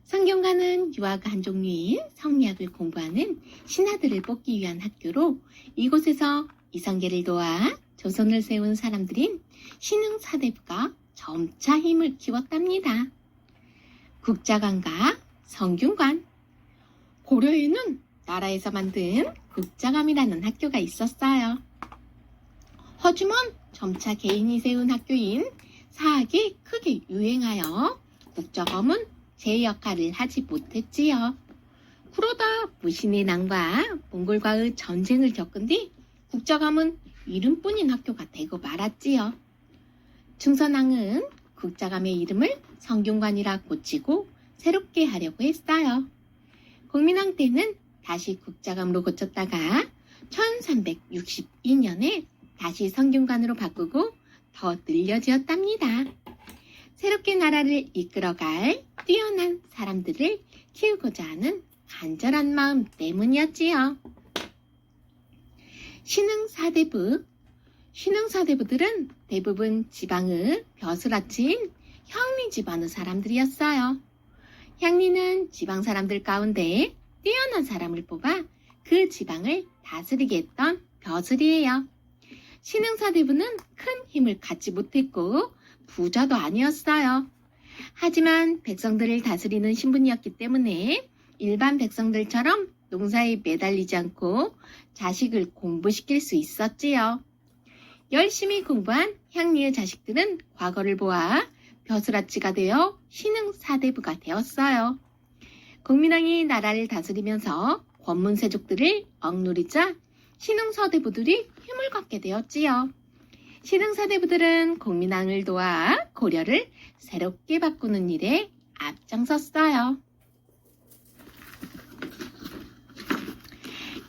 성균관은 유학 한 종류인 성리학을 공부하는 신하들을 뽑기 위한 학교로 이곳에서 이성계를 도와 조선을 세운 사람들인 신흥사대부가 점차 힘을 키웠답니다. 국자감과 성균관. 고려에는 나라에서 만든 국자감이라는 학교가 있었어요. 하지만 점차 개인이 세운 학교인 사학이 크게 유행하여 국자감은 제 역할을 하지 못했지요. 그러다 무신의 난과 몽골과의 전쟁을 겪은 뒤 국자감은 이름뿐인 학교가 되고 말았지요. 충선왕은 국자감의 이름을 성균관이라 고치고 새롭게 하려고 했어요. 공민왕 때는 다시 국자감으로 고쳤다가 1362년에 다시 성균관으로 바꾸고 더 늘려지었답니다. 새롭게 나라를 이끌어갈 뛰어난 사람들을 키우고자 하는 간절한 마음 때문이었지요. 신흥사대부. 신흥사대부들은 대부분 지방의 벼슬아치인 향리 집안의 사람들이었어요. 향리는 지방 사람들 가운데 뛰어난 사람을 뽑아 그 지방을 다스리게 했던 벼슬이에요. 신흥사대부는 큰 힘을 갖지 못했고 부자도 아니었어요. 하지만 백성들을 다스리는 신분이었기 때문에 일반 백성들처럼 농사에 매달리지 않고 자식을 공부시킬 수 있었지요. 열심히 공부한 향리의 자식들은 과거를 보아 벼슬아치가 되어 신흥사대부가 되었어요. 국민왕이 나라를 다스리면서 권문세족들을 억누르자 신흥사대부들이 힘을 갖게 되었지요. 신흥사대부들은 국민왕을 도와 고려를 새롭게 바꾸는 일에 앞장섰어요.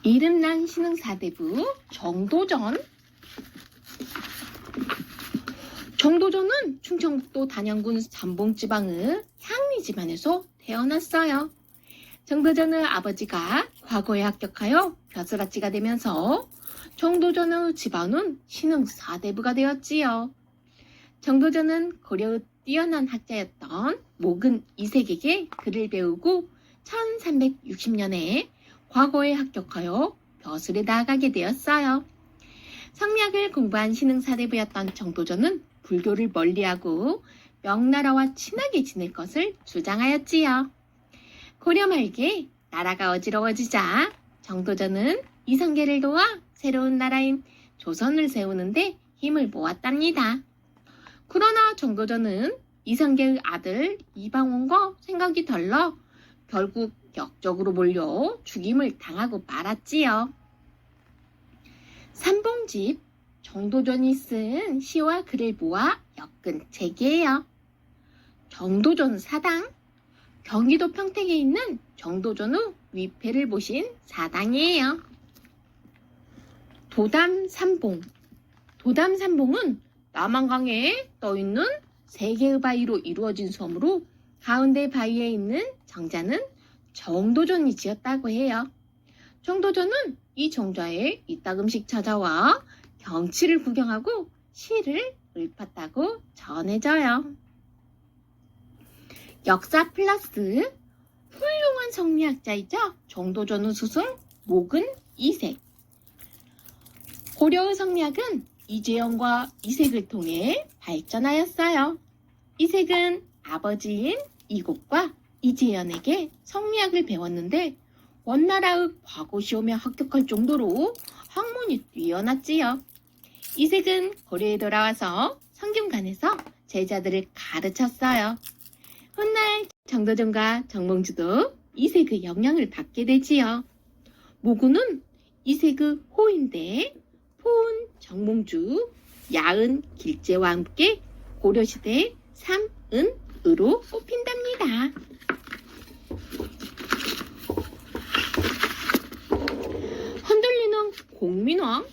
이름난 신흥사대부 정도전. 정도전은 충청북도 단양군 잠봉지방의 향리 집안에서 태어났어요. 정도전의 아버지가 과거에 합격하여 벼슬아치가 되면서 정도전의 집안은 신흥사대부가 되었지요. 정도전은 고려의 뛰어난 학자였던 목은 이색에게 글을 배우고 1360년에 과거에 합격하여 벼슬에 나아가게 되었어요. 성리학을 공부한 신흥사대부였던 정도전은 불교를 멀리하고 명나라와 친하게 지낼 것을 주장하였지요. 고려 말기에 나라가 어지러워지자 정도전은 이성계를 도와 새로운 나라인 조선을 세우는데 힘을 모았답니다. 그러나 정도전은 이성계의 아들 이방원과 생각이 달라 결국 역적으로 몰려 죽임을 당하고 말았지요. 삼봉집, 정도전이 쓴 시와 글을 모아 엮은 책이에요. 정도전 사당, 경기도 평택에 있는 정도전의 위패를 모신 사당이에요. 도담삼봉, 도담삼봉은 남한강에 떠있는 3개의 바위로 이루어진 섬으로 가운데 바위에 있는 정자는 정도전이 지었다고 해요. 정도전은 이 정자에 이따금씩 찾아와 경치를 구경하고 시를 읊었다고 전해져요. 역사 플러스 훌륭한 성리학자이자 정도전의 스승 목은 이색. 고려의 성리학은 이재영과 이색을 통해 발전하였어요. 이색은 아버지인 이곡과 이재현에게 성리학을 배웠는데 원나라의 과거 시험에 합격할 정도로 학문이 뛰어났지요. 이색은 고려에 돌아와서 성균관에서 제자들을 가르쳤어요. 훗날 정도전과 정몽주도 이색의 영향을 받게 되지요. 모구는 이색의 호인데 포은 정몽주, 야은 길제와 함께 고려시대 3은으로 꼽힌답니다. 흔들리는 공민왕.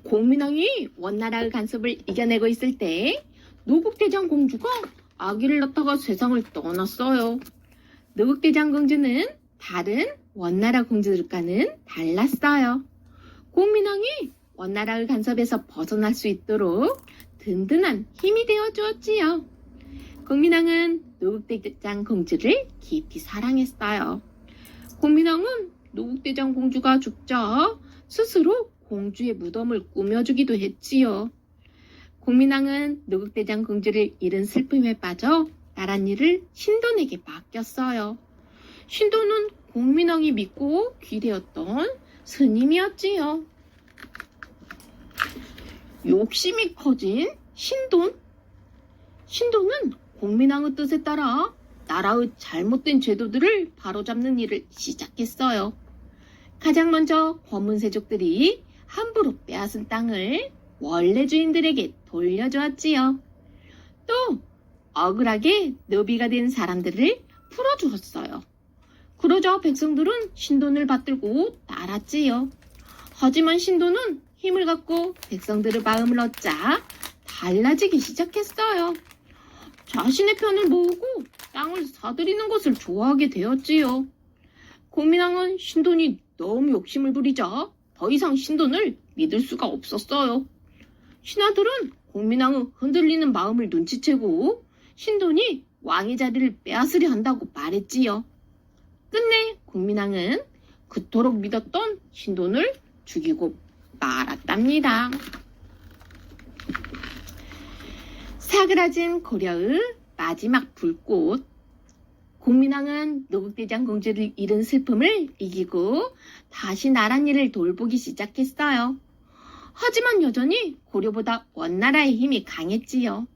공민왕이 원나라의 간섭을 이겨내고 있을 때 노국대장 공주가 아기를 낳다가 세상을 떠났어요. 노국대장 공주는 다른 원나라 공주들과는 달랐어요. 공민왕이 원나라의 간섭에서 벗어날 수 있도록 든든한 힘이 되어 주었지요. 공민왕은 노국대장 공주를 깊이 사랑했어요. 공민왕은 노국대장 공주가 죽자 스스로 공주의 무덤을 꾸며주기도 했지요. 공민왕은 노국대장 공주를 잃은 슬픔에 빠져 나랏일을 신돈에게 맡겼어요. 신돈은 공민왕이 믿고 기대었던 스님이었지요. 욕심이 커진 신돈. 신돈은 공민왕의 뜻에 따라 나라의 잘못된 제도들을 바로잡는 일을 시작했어요. 가장 먼저 권문세족들이 함부로 빼앗은 땅을 원래 주인들에게 돌려주었지요. 또 억울하게 노비가 된 사람들을 풀어주었어요. 그러자 백성들은 신돈을 받들고 따랐지요. 하지만 신돈은 힘을 갖고 백성들의 마음을 얻자 달라지기 시작했어요. 자신의 편을 모으고 땅을 사들이는 것을 좋아하게 되었지요. 공민왕은 신돈이 너무 욕심을 부리자 더 이상 신돈을 믿을 수가 없었어요. 신하들은 공민왕의 흔들리는 마음을 눈치채고 신돈이 왕의 자리를 빼앗으려 한다고 말했지요. 끝내 공민왕은 그토록 믿었던 신돈을 죽이고 말았답니다. 사그라진 고려의 마지막 불꽃. 공민왕은 노국대장 공주를 잃은 슬픔을 이기고 다시 나랏일을 돌보기 시작했어요. 하지만 여전히 고려보다 원나라의 힘이 강했지요.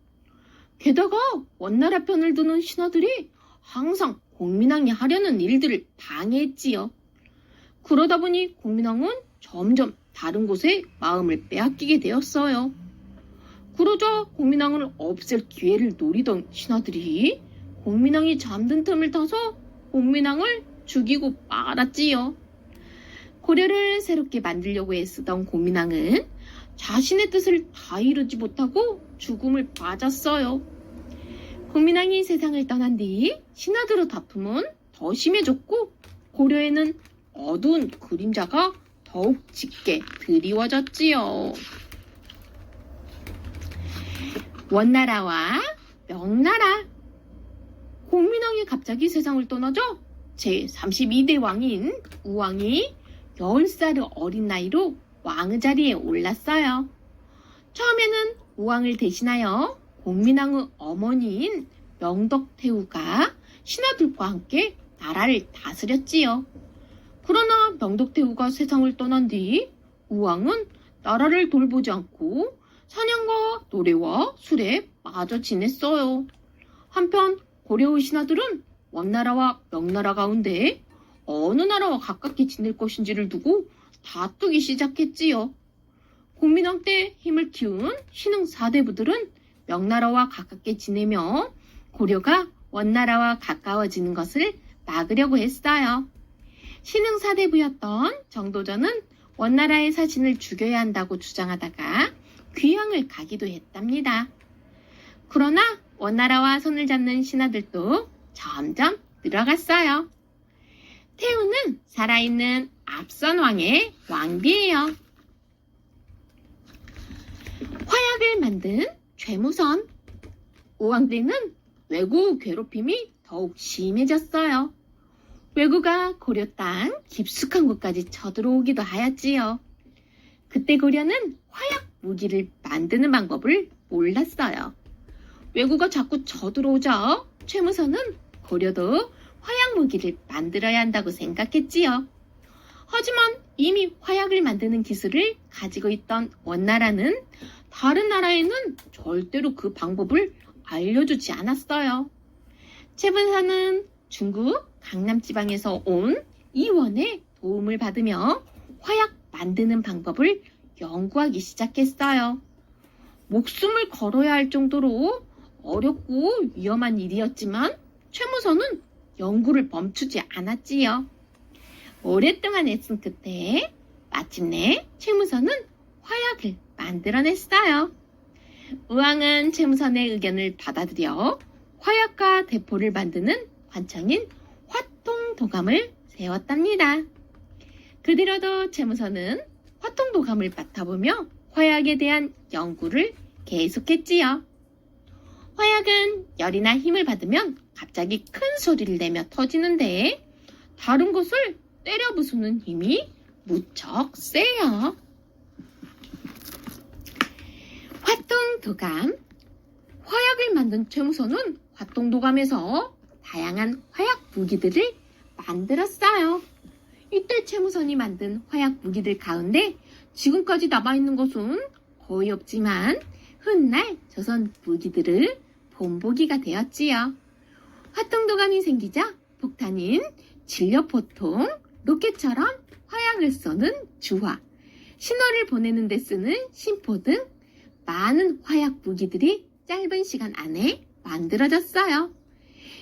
게다가 원나라 편을 드는 신하들이 항상 공민왕이 하려는 일들을 방해했지요. 그러다 보니 공민왕은 점점 다른 곳에 마음을 빼앗기게 되었어요. 그러자 공민왕을 없앨 기회를 노리던 신하들이 공민왕이 잠든 틈을 타서 공민왕을 죽이고 말았지요. 고려를 새롭게 만들려고 애쓰던 공민왕은 자신의 뜻을 다 이루지 못하고 죽음을 맞았어요. 공민왕이 세상을 떠난 뒤 신하들의 다툼은 더 심해졌고 고려에는 어두운 그림자가 더욱 짙게 드리워졌지요. 원나라와 명나라. 공민왕이 갑자기 세상을 떠나자 제32대 왕인 우왕이 10살의 어린 나이로 왕의 자리에 올랐어요. 처음에는 우왕을 대신하여 공민왕의 어머니인 명덕태후가 신하들과 함께 나라를 다스렸지요. 그러나 명덕태후가 세상을 떠난 뒤 우왕은 나라를 돌보지 않고 사냥과 노래와 술에 빠져 지냈어요. 한편 고려의 신하들은 원나라와 명나라 가운데 어느 나라와 가깝게 지낼 것인지를 두고 다투기 시작했지요. 공민왕 때 힘을 키운 신흥 4대부들은 명나라와 가깝게 지내며 고려가 원나라와 가까워지는 것을 막으려고 했어요. 신흥 4대부였던 정도전은 원나라의 사신을 죽여야 한다고 주장하다가 귀양을 가기도 했답니다. 그러나 원나라와 손을 잡는 신하들도 점점 늘어갔어요. 태우는 살아있는 앞선 왕의 왕비예요. 화약을 만든 최무선. 우왕 때는 왜구 괴롭힘이 더욱 심해졌어요. 왜구가 고려 땅 깊숙한 곳까지 쳐들어오기도 하였지요. 그때 고려는 화약 무기를 만드는 방법을 몰랐어요. 왜구가 자꾸 쳐들어오자 최무선은 고려도 화약 무기를 만들어야 한다고 생각했지요. 하지만 이미 화약을 만드는 기술을 가지고 있던 원나라는 다른 나라에는 절대로 그 방법을 알려주지 않았어요. 최무선은 중국 강남 지방에서 온 이원의 도움을 받으며 화약 만드는 방법을 연구하기 시작했어요. 목숨을 걸어야 할 정도로 어렵고 위험한 일이었지만 최무선은 연구를 멈추지 않았지요. 오랫동안 애쓴 끝에 마침내 최무선은 화약을 만들어냈어요. 우왕은 최무선의 의견을 받아들여 화약과 대포를 만드는 관청인 화통도감을 세웠답니다. 그 뒤로도 최무선은 화통도감을 맡아보며 화약에 대한 연구를 계속했지요. 화약은 열이나 힘을 받으면 갑자기 큰 소리를 내며 터지는데 다른 것을 때려 부수는 힘이 무척 세요. 화통도감. 화약을 만든 최무선은 화통도감에서 다양한 화약 무기들을 만들었어요. 이때 최무선이 만든 화약 무기들 가운데 지금까지 남아있는 것은 거의 없지만 훗날 조선 무기들의 본보기가 되었지요. 화통도감이 생기자 폭탄인 진력포통, 로켓처럼 화약을 쏘는 주화, 신호를 보내는 데 쓰는 심포 등 많은 화약 무기들이 짧은 시간 안에 만들어졌어요.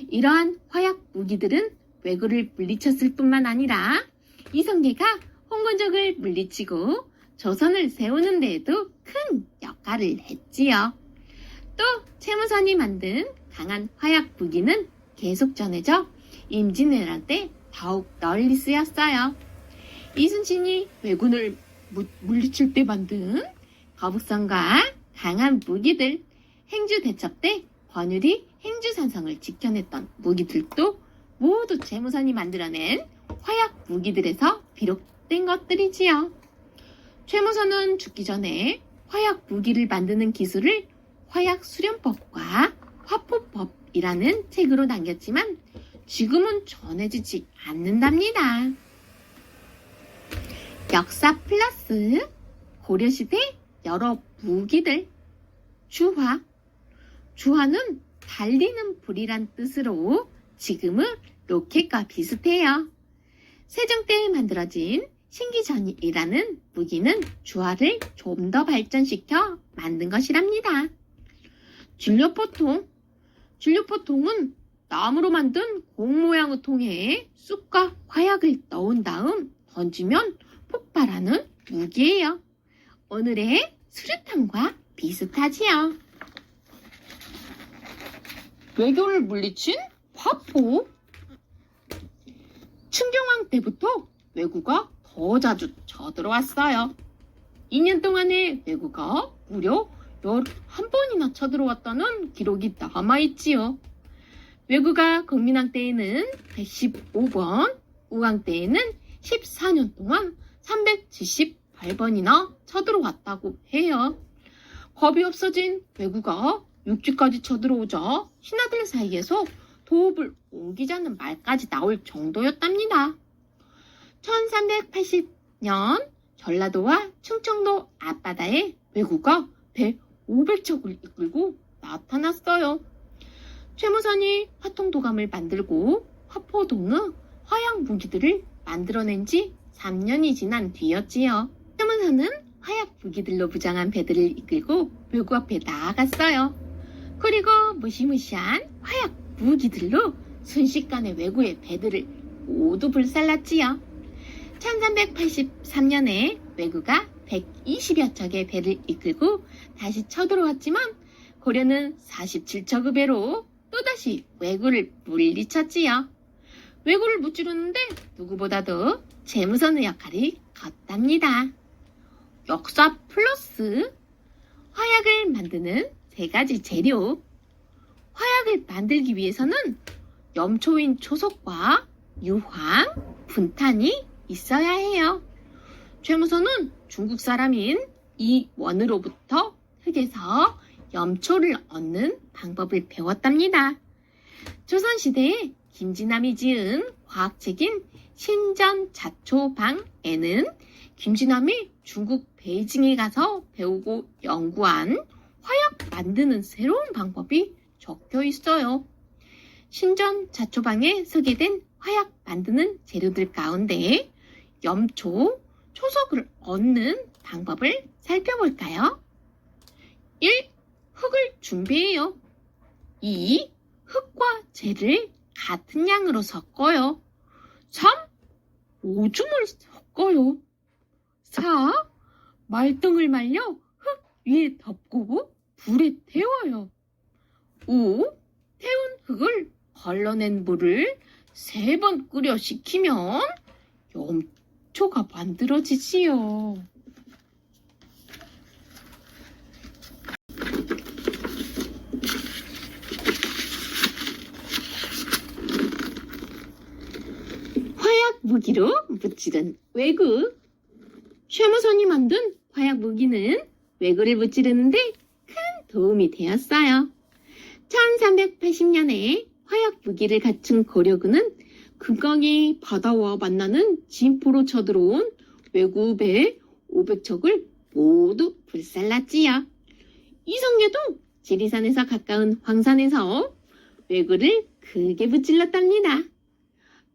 이러한 화약 무기들은 왜구를 물리쳤을 뿐만 아니라 이성계가 홍건적을 물리치고 조선을 세우는 데에도 큰 역할을 했지요. 또 최무선이 만든 강한 화약 무기는 계속 전해져 임진왜란 때 더욱 널리 쓰였어요. 이순신이 왜군을 물리칠 때 만든 거북선과 강한 무기들, 행주대첩 때 권율이 행주산성을 지켜냈던 무기들도 모두 최무선이 만들어낸 화약 무기들에서 비롯된 것들이지요. 최무선은 죽기 전에 화약 무기를 만드는 기술을 화약 수련법과 화포법이라는 책으로 남겼지만 지금은 전해지지 않는답니다. 역사 플러스 고려시대 여러 무기들. 주화. 주화는 달리는 불이란 뜻으로 지금은 로켓과 비슷해요. 세종 때 만들어진 신기전이라는 무기는 주화를 좀 더 발전시켜 만든 것이랍니다. 진료포통. 진료포통은 나무로 만든 공 모양의 통에 쑥과 화약을 넣은 다음 던지면 폭발하는 무기예요. 오늘의 수류탄과 비슷하지요. 외교를 물리친 화포. 충경왕 때부터 왜구가 더 자주 쳐들어왔어요. 2년 동안에 왜구가 무려 11번이나 쳐들어왔다는 기록이 남아있지요. 왜구가 국민왕 때에는 115번, 우왕 때에는 14년 동안 378번이나 쳐들어왔다고 해요. 겁이 없어진 왜구가 육지까지 쳐들어오자 신하들 사이에서 도읍을 옮기자는 말까지 나올 정도였답니다. 1380년 전라도와 충청도 앞바다에 왜구가 배 500척을 이끌고 나타났어요. 최무선이 화통도감을 만들고 화포 등의 화약 무기들을 만들어낸 지 3년이 지난 뒤였지요. 최무선은 화약 무기들로 무장한 배들을 이끌고 왜구 앞에 나아갔어요. 그리고 무시무시한 화약 무기들로 순식간에 왜구의 배들을 모두 불살랐지요. 1383년에 왜구가 120여 척의 배를 이끌고 다시 쳐들어왔지만 고려는 47척의 배로 또다시 왜구를 물리쳤지요. 왜구를 무찌르는데 누구보다도 재무선의 역할이 컸답니다. 역사 플러스 화약을 만드는 3가지 재료. 화약을 만들기 위해서는 염초인 초석과 유황, 분탄이 있어야 해요. 최무선은 중국 사람인 이원으로부터 흙에서 염초를 얻는 방법을 배웠답니다. 조선시대에 김진남이 지은 과학책인 신전자초방에는 김진남이 중국 베이징에 가서 배우고 연구한 화약 만드는 새로운 방법이 적혀 있어요. 신전자초방에 소개된 화약 만드는 재료들 가운데 염초, 초석을 얻는 방법을 살펴볼까요? 1. 흙을 준비해요. 2. 흙과 재를 같은 양으로 섞어요. 3. 오줌을 섞어요. 4. 말등을 말려 흙 위에 덮고 불에 태워요. 5. 태운 흙을 걸러낸 물을 3번 끓여 식히면 염초가 만들어지지요. 화약 무기로 무찌른 왜구. 최무선이 만든 화약 무기는 왜구를 무찌르는데 큰 도움이 되었어요. 1380년에 화약 무기를 갖춘 고려군은 금강이 바다와 만나는 진포로 쳐들어온 왜구 배 500척을 모두 불살랐지요. 이성계도 지리산에서 가까운 황산에서 왜구를 크게 무찔렀답니다.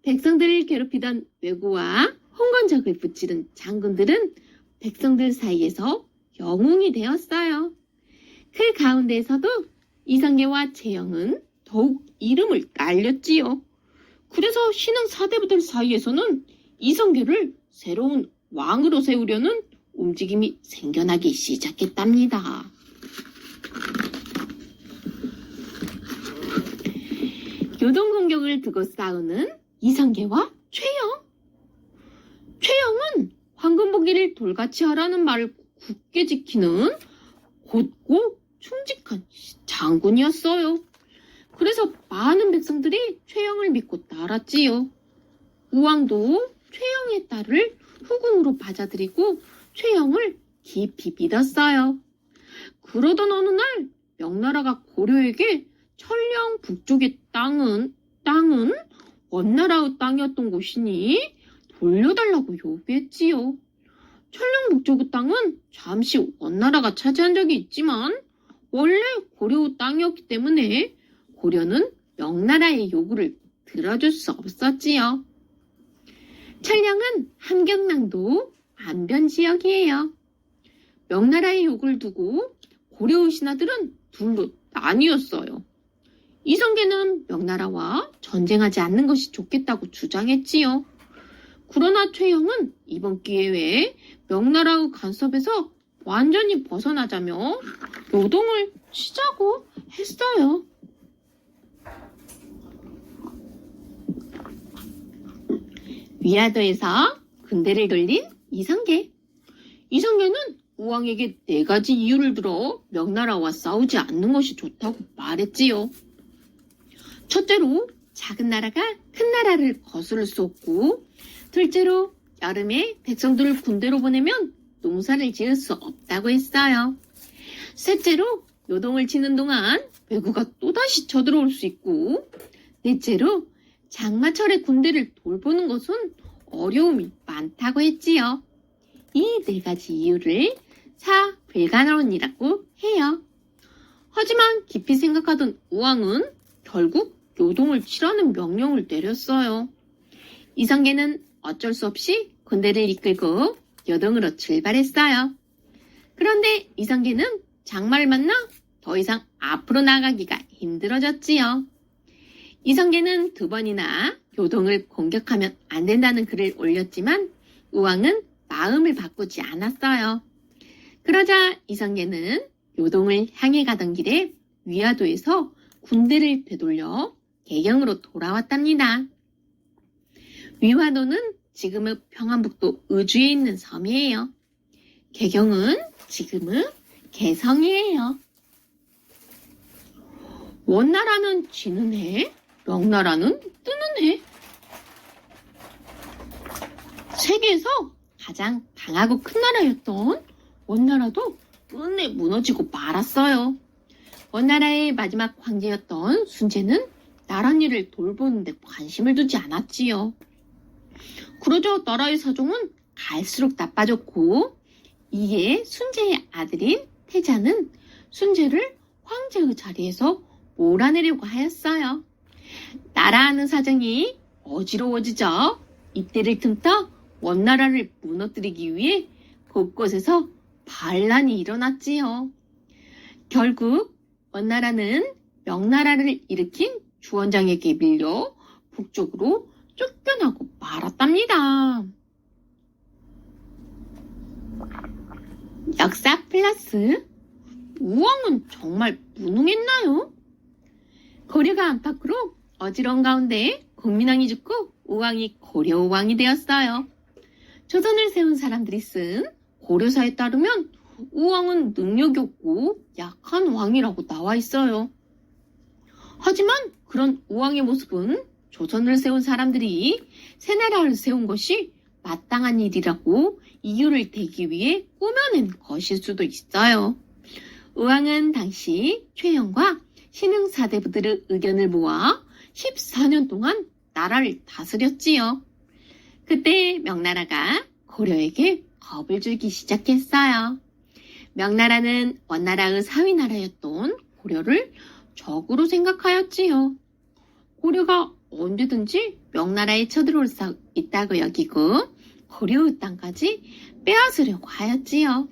백성들을 괴롭히던 왜구와 홍건적을 무찌른 장군들은 백성들 사이에서 영웅이 되었어요. 그 가운데에서도 이성계와 재영은 더욱 이름을 날렸지요. 그래서 신흥 사대부들 사이에서는 이성계를 새로운 왕으로 세우려는 움직임이 생겨나기 시작했답니다. 요동 공격을 두고 싸우는 이성계와 최영. 최영은 황금보기를 돌같이 하라는 말을 굳게 지키는 곧고 충직한 장군이었어요. 그래서 많은 백성들이 최영을 믿고 따랐지요. 우왕도 최영의 딸을 후궁으로 맞아들이고 최영을 깊이 믿었어요. 그러던 어느 날 명나라가 고려에게 천령 북쪽의 땅은 원나라의 땅이었던 곳이니 돌려달라고 요구했지요. 촬영 목적의 땅은 잠시 원나라가 차지한 적이 있지만 원래 고려의 땅이었기 때문에 고려는 명나라의 요구를 들어줄 수 없었지요. 촬영은 함경남도 안변 지역이에요. 명나라의 요구를 두고 고려의 신하들은 둘로 나뉘었어요. 이성계는 명나라와 전쟁하지 않는 것이 좋겠다고 주장했지요. 그러나 최영은 이번 기회에 명나라의 간섭에서 완전히 벗어나자며 요동을 치자고 했어요. 위화도에서 군대를 돌린 이성계. 이성계는 우왕에게 4가지 이유를 들어 명나라와 싸우지 않는 것이 좋다고 말했지요. 첫째로 작은 나라가 큰 나라를 거스를 수 없고, 둘째로 여름에 백성들을 군대로 보내면 농사를 지을 수 없다고 했어요. 셋째로 요동을 치는 동안 왜구가 또다시 쳐들어올 수 있고, 넷째로 장마철에 군대를 돌보는 것은 어려움이 많다고 했지요. 이 4가지 이유를 사불가론이라고 해요. 하지만 깊이 생각하던 우왕은 결국 요동을 치라는 명령을 내렸어요. 이성계는 어쩔 수 없이 군대를 이끌고 요동으로 출발했어요. 그런데 이성계는 장마를 만나 더 이상 앞으로 나가기가 힘들어졌지요. 이성계는 2번이나 요동을 공격하면 안 된다는 글을 올렸지만 우왕은 마음을 바꾸지 않았어요. 그러자 이성계는 요동을 향해 가던 길에 위화도에서 군대를 되돌려 개경으로 돌아왔답니다. 위화도는 지금의 평안북도 의주에 있는 섬이에요. 개경은 지금의 개성이에요. 원나라는 지는 해, 명나라는 뜨는 해. 세계에서 가장 강하고 큰 나라였던 원나라도 끝내 무너지고 말았어요. 원나라의 마지막 황제였던 순제는 나랏일을 돌보는데 관심을 두지 않았지요. 그러자 나라의 사정은 갈수록 나빠졌고, 이에 순제의 아들인 태자는 순제를 황제의 자리에서 몰아내려고 하였어요. 나라하는 사정이 어지러워지자 이때를 틈타 원나라를 무너뜨리기 위해 곳곳에서 반란이 일어났지요. 결국 원나라는 명나라를 일으킨 주원장에게 밀려 북쪽으로 쫓겨나고 말았답니다. 역사 플러스 우왕은 정말 무능했나요? 고려가 안팎으로 어지러운 가운데 공민왕이 죽고 우왕이 고려왕이 되었어요. 조선을 세운 사람들이 쓴 고려사에 따르면 우왕은 능력이 없고 약한 왕이라고 나와 있어요. 하지만 그런 우왕의 모습은 조선을 세운 사람들이 새 나라를 세운 것이 마땅한 일이라고 이유를 대기 위해 꾸며낸 것일 수도 있어요. 우왕은 당시 최영과 신흥사대부들의 의견을 모아 14년 동안 나라를 다스렸지요. 그때 명나라가 고려에게 겁을 주기 시작했어요. 명나라는 원나라의 사위나라였던 고려를 적으로 생각하였지요. 고려가 언제든지 명나라에 쳐들어올 수 있다고 여기고 고려의 땅까지 빼앗으려고 하였지요.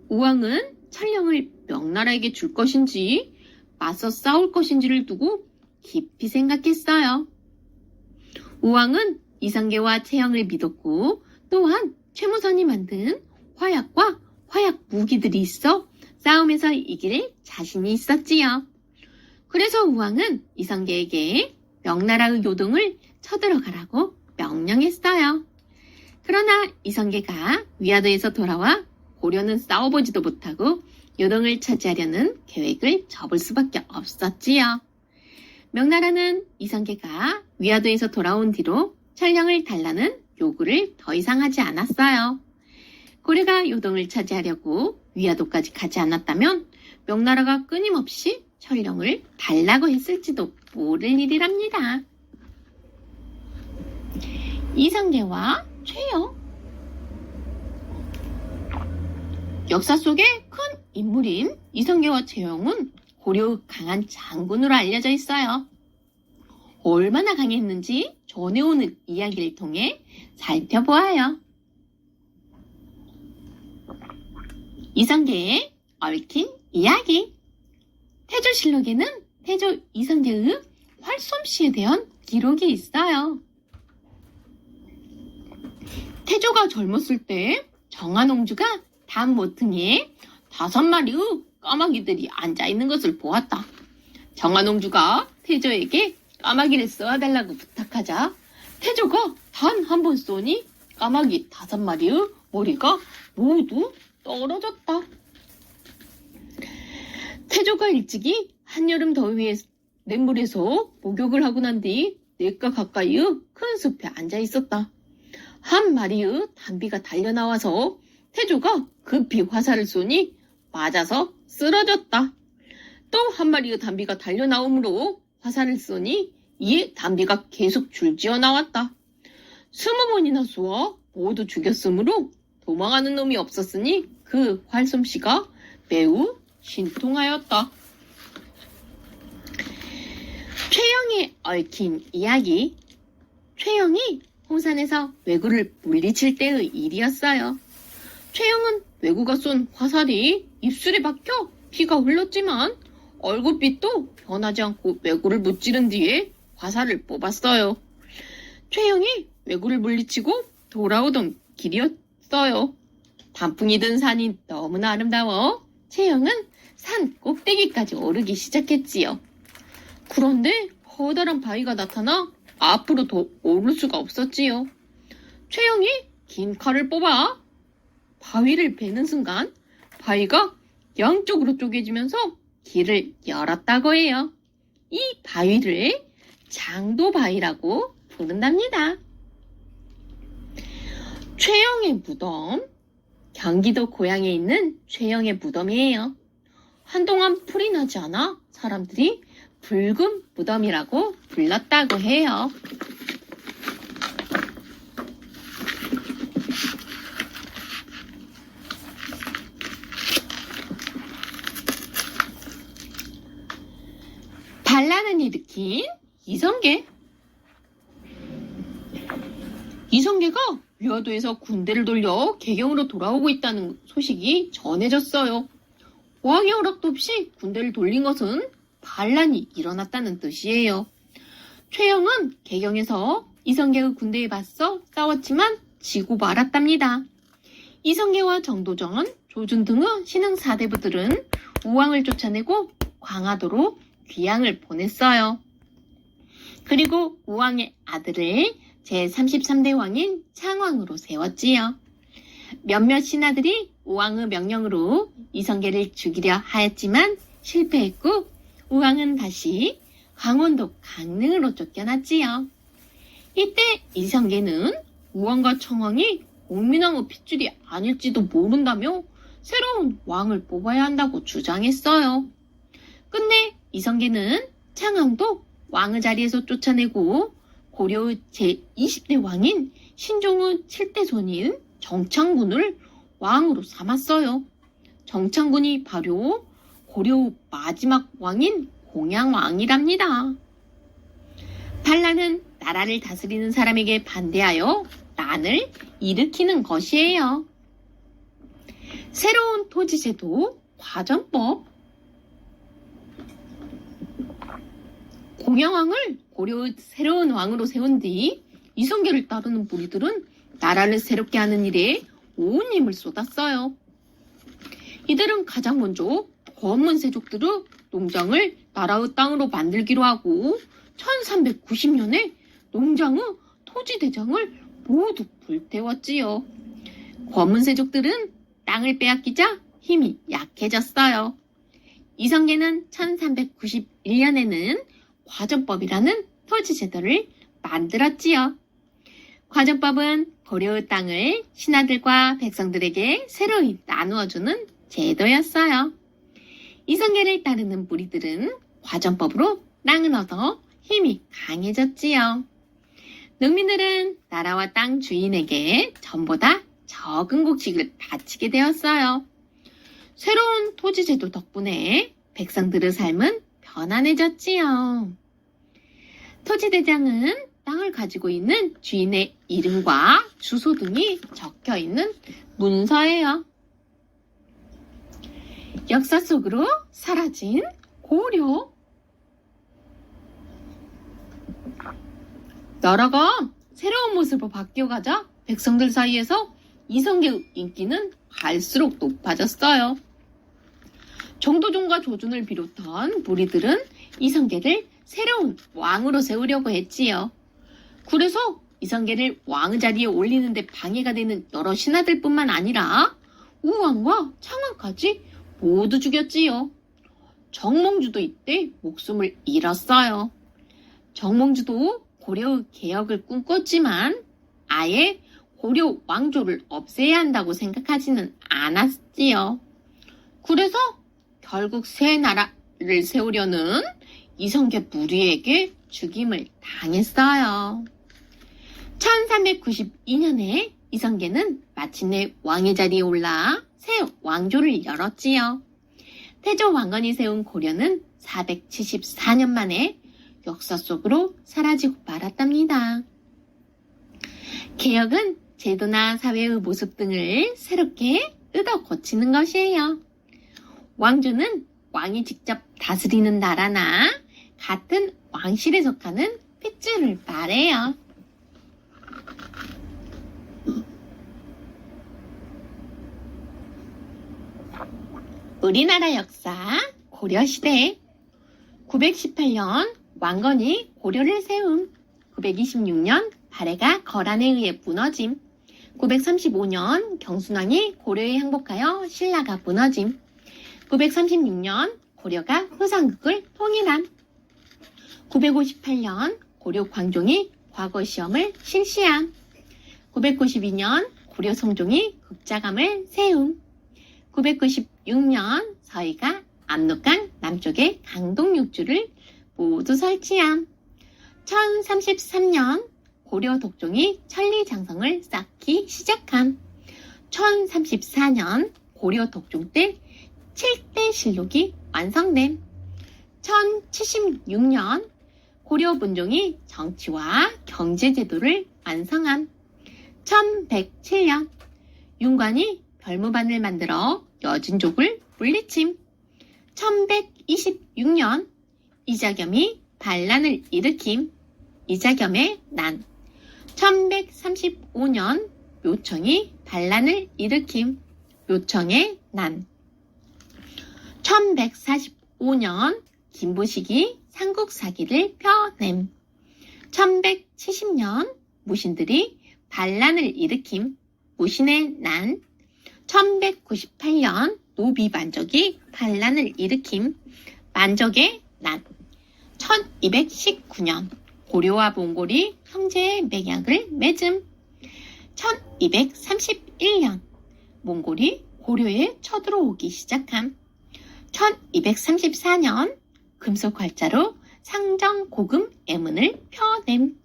우왕은 촬영을 명나라에게 줄 것인지 맞서 싸울 것인지를 두고 깊이 생각했어요. 우왕은 이성계와 최영을 믿었고 또한 최무선이 만든 화약과 화약 무기들이 있어 싸움에서 이길 자신이 있었지요. 그래서 우왕은 이성계에게 명나라의 요동을 쳐들어가라고 명령했어요. 그러나 이성계가 위화도에서 돌아와 고려는 싸워보지도 못하고 요동을 차지하려는 계획을 접을 수밖에 없었지요. 명나라는 이성계가 위화도에서 돌아온 뒤로 촬영을 달라는 요구를 더 이상 하지 않았어요. 고려가 요동을 차지하려고 위화도까지 가지 않았다면 명나라가 끊임없이 촬영을 달라고 했을지도 모를 일이랍니다. 이성계와 최영. 역사 속의 큰 인물인 이성계와 최영은 고려의 강한 장군으로 알려져 있어요. 얼마나 강했는지 전해오는 이야기를 통해 살펴보아요. 이성계의 얽힌 이야기. 태조실록에는 태조 이성계의 활솜씨에 대한 기록이 있어요. 태조가 젊었을 때 정한옹주가 담 모퉁이에 5마리의 까마귀들이 앉아있는 것을 보았다. 정한옹주가 태조에게 까마귀를 쏘아달라고 부탁하자 태조가 단 한 번 쏘니 까마귀 5마리의 머리가 모두 떨어졌다. 태조가 일찍이 한여름 더위에 냇물에서 목욕을 하고 난 뒤 냇가 가까이의 큰 숲에 앉아 있었다. 한 마리의 담비가 달려나와서 태조가 급히 화살을 쏘니 맞아서 쓰러졌다. 또 한 마리의 담비가 달려나오므로 화살을 쏘니 이에 담비가 계속 줄지어 나왔다. 20번이나 쏘아 모두 죽였으므로 도망하는 놈이 없었으니 그 활솜씨가 매우 신통하였다. 최영이 얽힌 이야기. 최영이 홍산에서 왜구를 물리칠 때의 일이었어요. 최영은 왜구가 쏜 화살이 입술에 박혀 피가 흘렀지만 얼굴빛도 변하지 않고 왜구를 무찌른 뒤에 화살을 뽑았어요. 최영이 왜구를 물리치고 돌아오던 길이었어요. 단풍이 든 산이 너무나 아름다워 최영은 산 꼭대기까지 오르기 시작했지요. 그런데 커다란 바위가 나타나 앞으로 더 오를 수가 없었지요. 최영이 긴 칼을 뽑아 바위를 베는 순간 바위가 양쪽으로 쪼개지면서 길을 열었다고 해요. 이 바위를 장도바위라고 부른답니다. 최영의 무덤. 경기도 고양에 있는 최영의 무덤이에요. 한동안 풀이 나지 않아 사람들이 붉은 무덤이라고 불렀다고 해요. 반란을 일으킨 이성계. 이성계가 위화도에서 군대를 돌려 개경으로 돌아오고 있다는 소식이 전해졌어요. 왕의 허락도 없이 군대를 돌린 것은 반란이 일어났다는 뜻이에요. 최영은 개경에서 이성계의 군대에 맞서 싸웠지만 지고 말았답니다. 이성계와 정도전, 조준 등의 신흥 사대부들은 우왕을 쫓아내고 광화도로 귀양을 보냈어요. 그리고 우왕의 아들을 제33대 왕인 창왕으로 세웠지요. 몇몇 신하들이 우왕의 명령으로 이성계를 죽이려 하였지만 실패했고 우왕은 다시 강원도 강릉으로 쫓겨났지요. 이때 이성계는 우왕과 청왕이 공민왕의 핏줄이 아닐지도 모른다며 새로운 왕을 뽑아야 한다고 주장했어요. 끝내 이성계는 창왕도 왕의 자리에서 쫓아내고 고려의 제20대 왕인 신종의 7대 손인 정창군을 왕으로 삼았어요. 정창군이 바로 고려의 마지막 왕인 공양왕이랍니다. 반란은 나라를 다스리는 사람에게 반대하여 난을 일으키는 것이에요. 새로운 토지제도, 과전법. 공양왕을 고려의 새로운 왕으로 세운 뒤 이성계를 따르는 무리들은 나라를 새롭게 하는 일에 온 힘을 쏟았어요. 이들은 가장 먼저 권문세족들의 농장을 나라의 땅으로 만들기로 하고 1390년에 농장의 토지대장을 모두 불태웠지요. 권문세족들은 땅을 빼앗기자 힘이 약해졌어요. 이성계는 1391년에는 과전법이라는 토지제도를 만들었지요. 과전법은 고려의 땅을 신하들과 백성들에게 새로이 나누어주는 제도였어요. 이성계를 따르는 무리들은 과전법으로 땅을 얻어 힘이 강해졌지요. 농민들은 나라와 땅 주인에게 전보다 적은 곡식을 바치게 되었어요. 새로운 토지 제도 덕분에 백성들의 삶은 편안해졌지요. 토지대장은 땅을 가지고 있는 주인의 이름과 주소 등이 적혀 있는 문서예요. 역사 속으로 사라진 고려. 나라가 새로운 모습으로 바뀌어가자 백성들 사이에서 이성계의 인기는 갈수록 높아졌어요. 정도종과 조준을 비롯한 무리들은 이성계를 새로운 왕으로 세우려고 했지요. 그래서 이성계를 왕의 자리에 올리는데 방해가 되는 여러 신하들뿐만 아니라 우왕과 창왕까지 모두 죽였지요. 정몽주도 이때 목숨을 잃었어요. 정몽주도 고려의 개혁을 꿈꿨지만 아예 고려 왕조를 없애야 한다고 생각하지는 않았지요. 그래서 결국 새 나라를 세우려는 이성계 무리에게 죽임을 당했어요. 1392년에 이성계는 마침내 왕의 자리에 올라 새 왕조를 열었지요. 태조 왕건이 세운 고려는 474년 만에 역사 속으로 사라지고 말았답니다. 개혁은 제도나 사회의 모습 등을 새롭게 뜯어 고치는 것이에요. 왕조는 왕이 직접 다스리는 나라나 같은 왕실에 속하는 핏줄을 말해요. 우리나라 역사 고려시대 918년 왕건이 고려를 세움 926년 발해가 거란에 의해 무너짐 935년 경순왕이 고려에 항복하여 신라가 무너짐 936년 고려가 후삼국을 통일함 958년 고려 광종이 과거 시험을 실시함 992년 고려 성종이 국자감을 세움 996년 서희가 압록강 남쪽에 강동육주를 모두 설치함 1033년 고려 독종이 천리장성을 쌓기 시작함 1034년 고려 독종 때 7대 실록이 완성됨 1076년 고려 문종이 정치와 경제제도를 완성함 1107년 윤관이 별무반을 만들어 여진족을 물리침 1126년 이자겸이 반란을 일으킴 이자겸의 난 1135년 묘청이 반란을 일으킴 묘청의 난 1145년 김부식이 삼국사기를 펴냄 1170년 무신들이 반란을 일으킴 무신의 난 1198년 노비만족이 반란을 일으킴 만족의 난 1219년 고려와 몽골이 형제의 맹약을 맺음 1231년 몽골이 고려에 쳐들어오기 시작함 1234년 금속활자로 상정고금 애문을 펴냄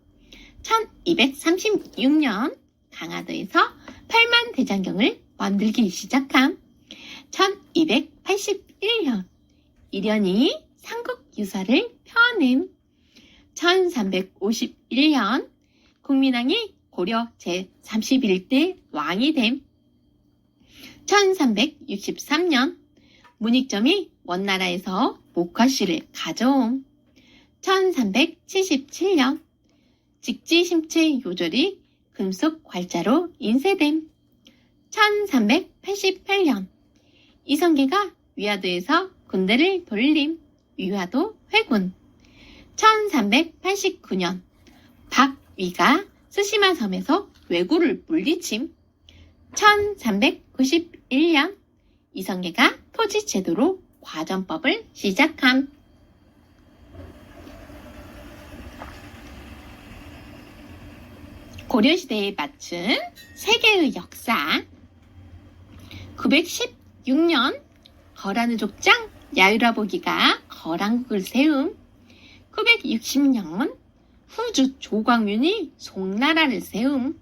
1236년 강화도에서 팔만대장경을 만들기 시작함 1281년 이련이 삼국유사를 펴냄 1351년 국민왕이 고려 제31대 왕이 됨 1363년 문익점이 원나라에서 목화씨를 가져옴 1377년 직지심체 요절이 금속 괄자로 인쇄됨 1388년 이성계가 위화도에서 군대를 돌림 위화도 회군 1389년 박위가 스시마 섬에서 왜구를 물리침 1391년 이성계가 토지제도로 과전법을 시작함 고려시대에 맞춘 세계의 역사 916년 거란의 족장 야유라보기가 거란국을 세움 960년 후주 조광윤이 송나라를 세움.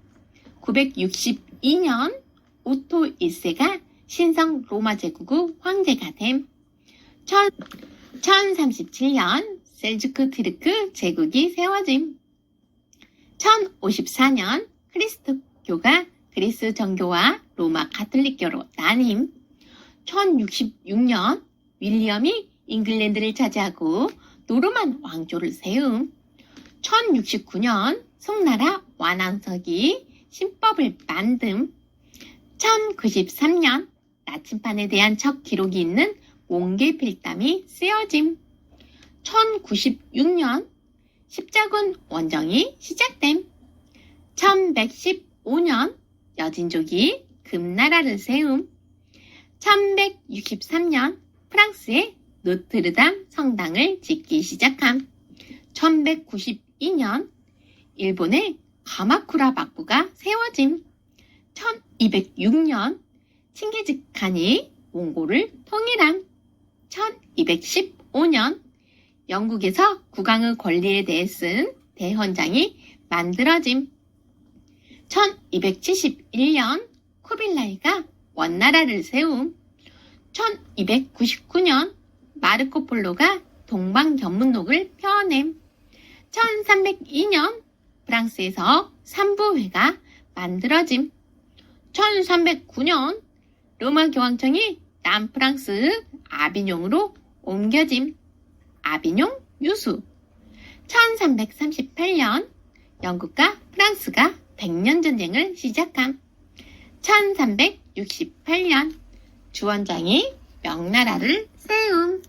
962년 오토 1세가 신성 로마 제국의 황제가 됨. 1037년 셀주크 트르크 제국이 세워짐. 1054년 크리스토교가 그리스 정교와 로마 가톨릭교로 나뉜. 1066년 윌리엄이 잉글랜드를 차지하고 노르만 왕조를 세움. 1069년 송나라 완왕석이 신법을 만듦. 1093년 나침판에 대한 첫 기록이 있는 몽개필담이 쓰여짐. 1096년 십자군 원정이 시작됨. 1115년 여진족이 금나라를 세움. 1163년 프랑스의 노트르담 성당을 짓기 시작함. 1192년 일본의 가마쿠라 박부가 세워짐. 1206년 칭기즈칸이 몽골을 통일함. 1215년 영국에서 국왕의 권리에 대해 쓴 대헌장이 만들어짐. 1271년 쿠빌라이가 원나라를 세움. 1299년 마르코폴로가 동방견문록을 펴냄. 1302년 프랑스에서 삼부회가 만들어짐. 1309년 로마 교황청이 남프랑스 아비뇽으로 옮겨짐. 아비뇽 유수. 1338년 영국과 프랑스가 백년전쟁을 시작함. 1368년 주원장이 명나라를 세움.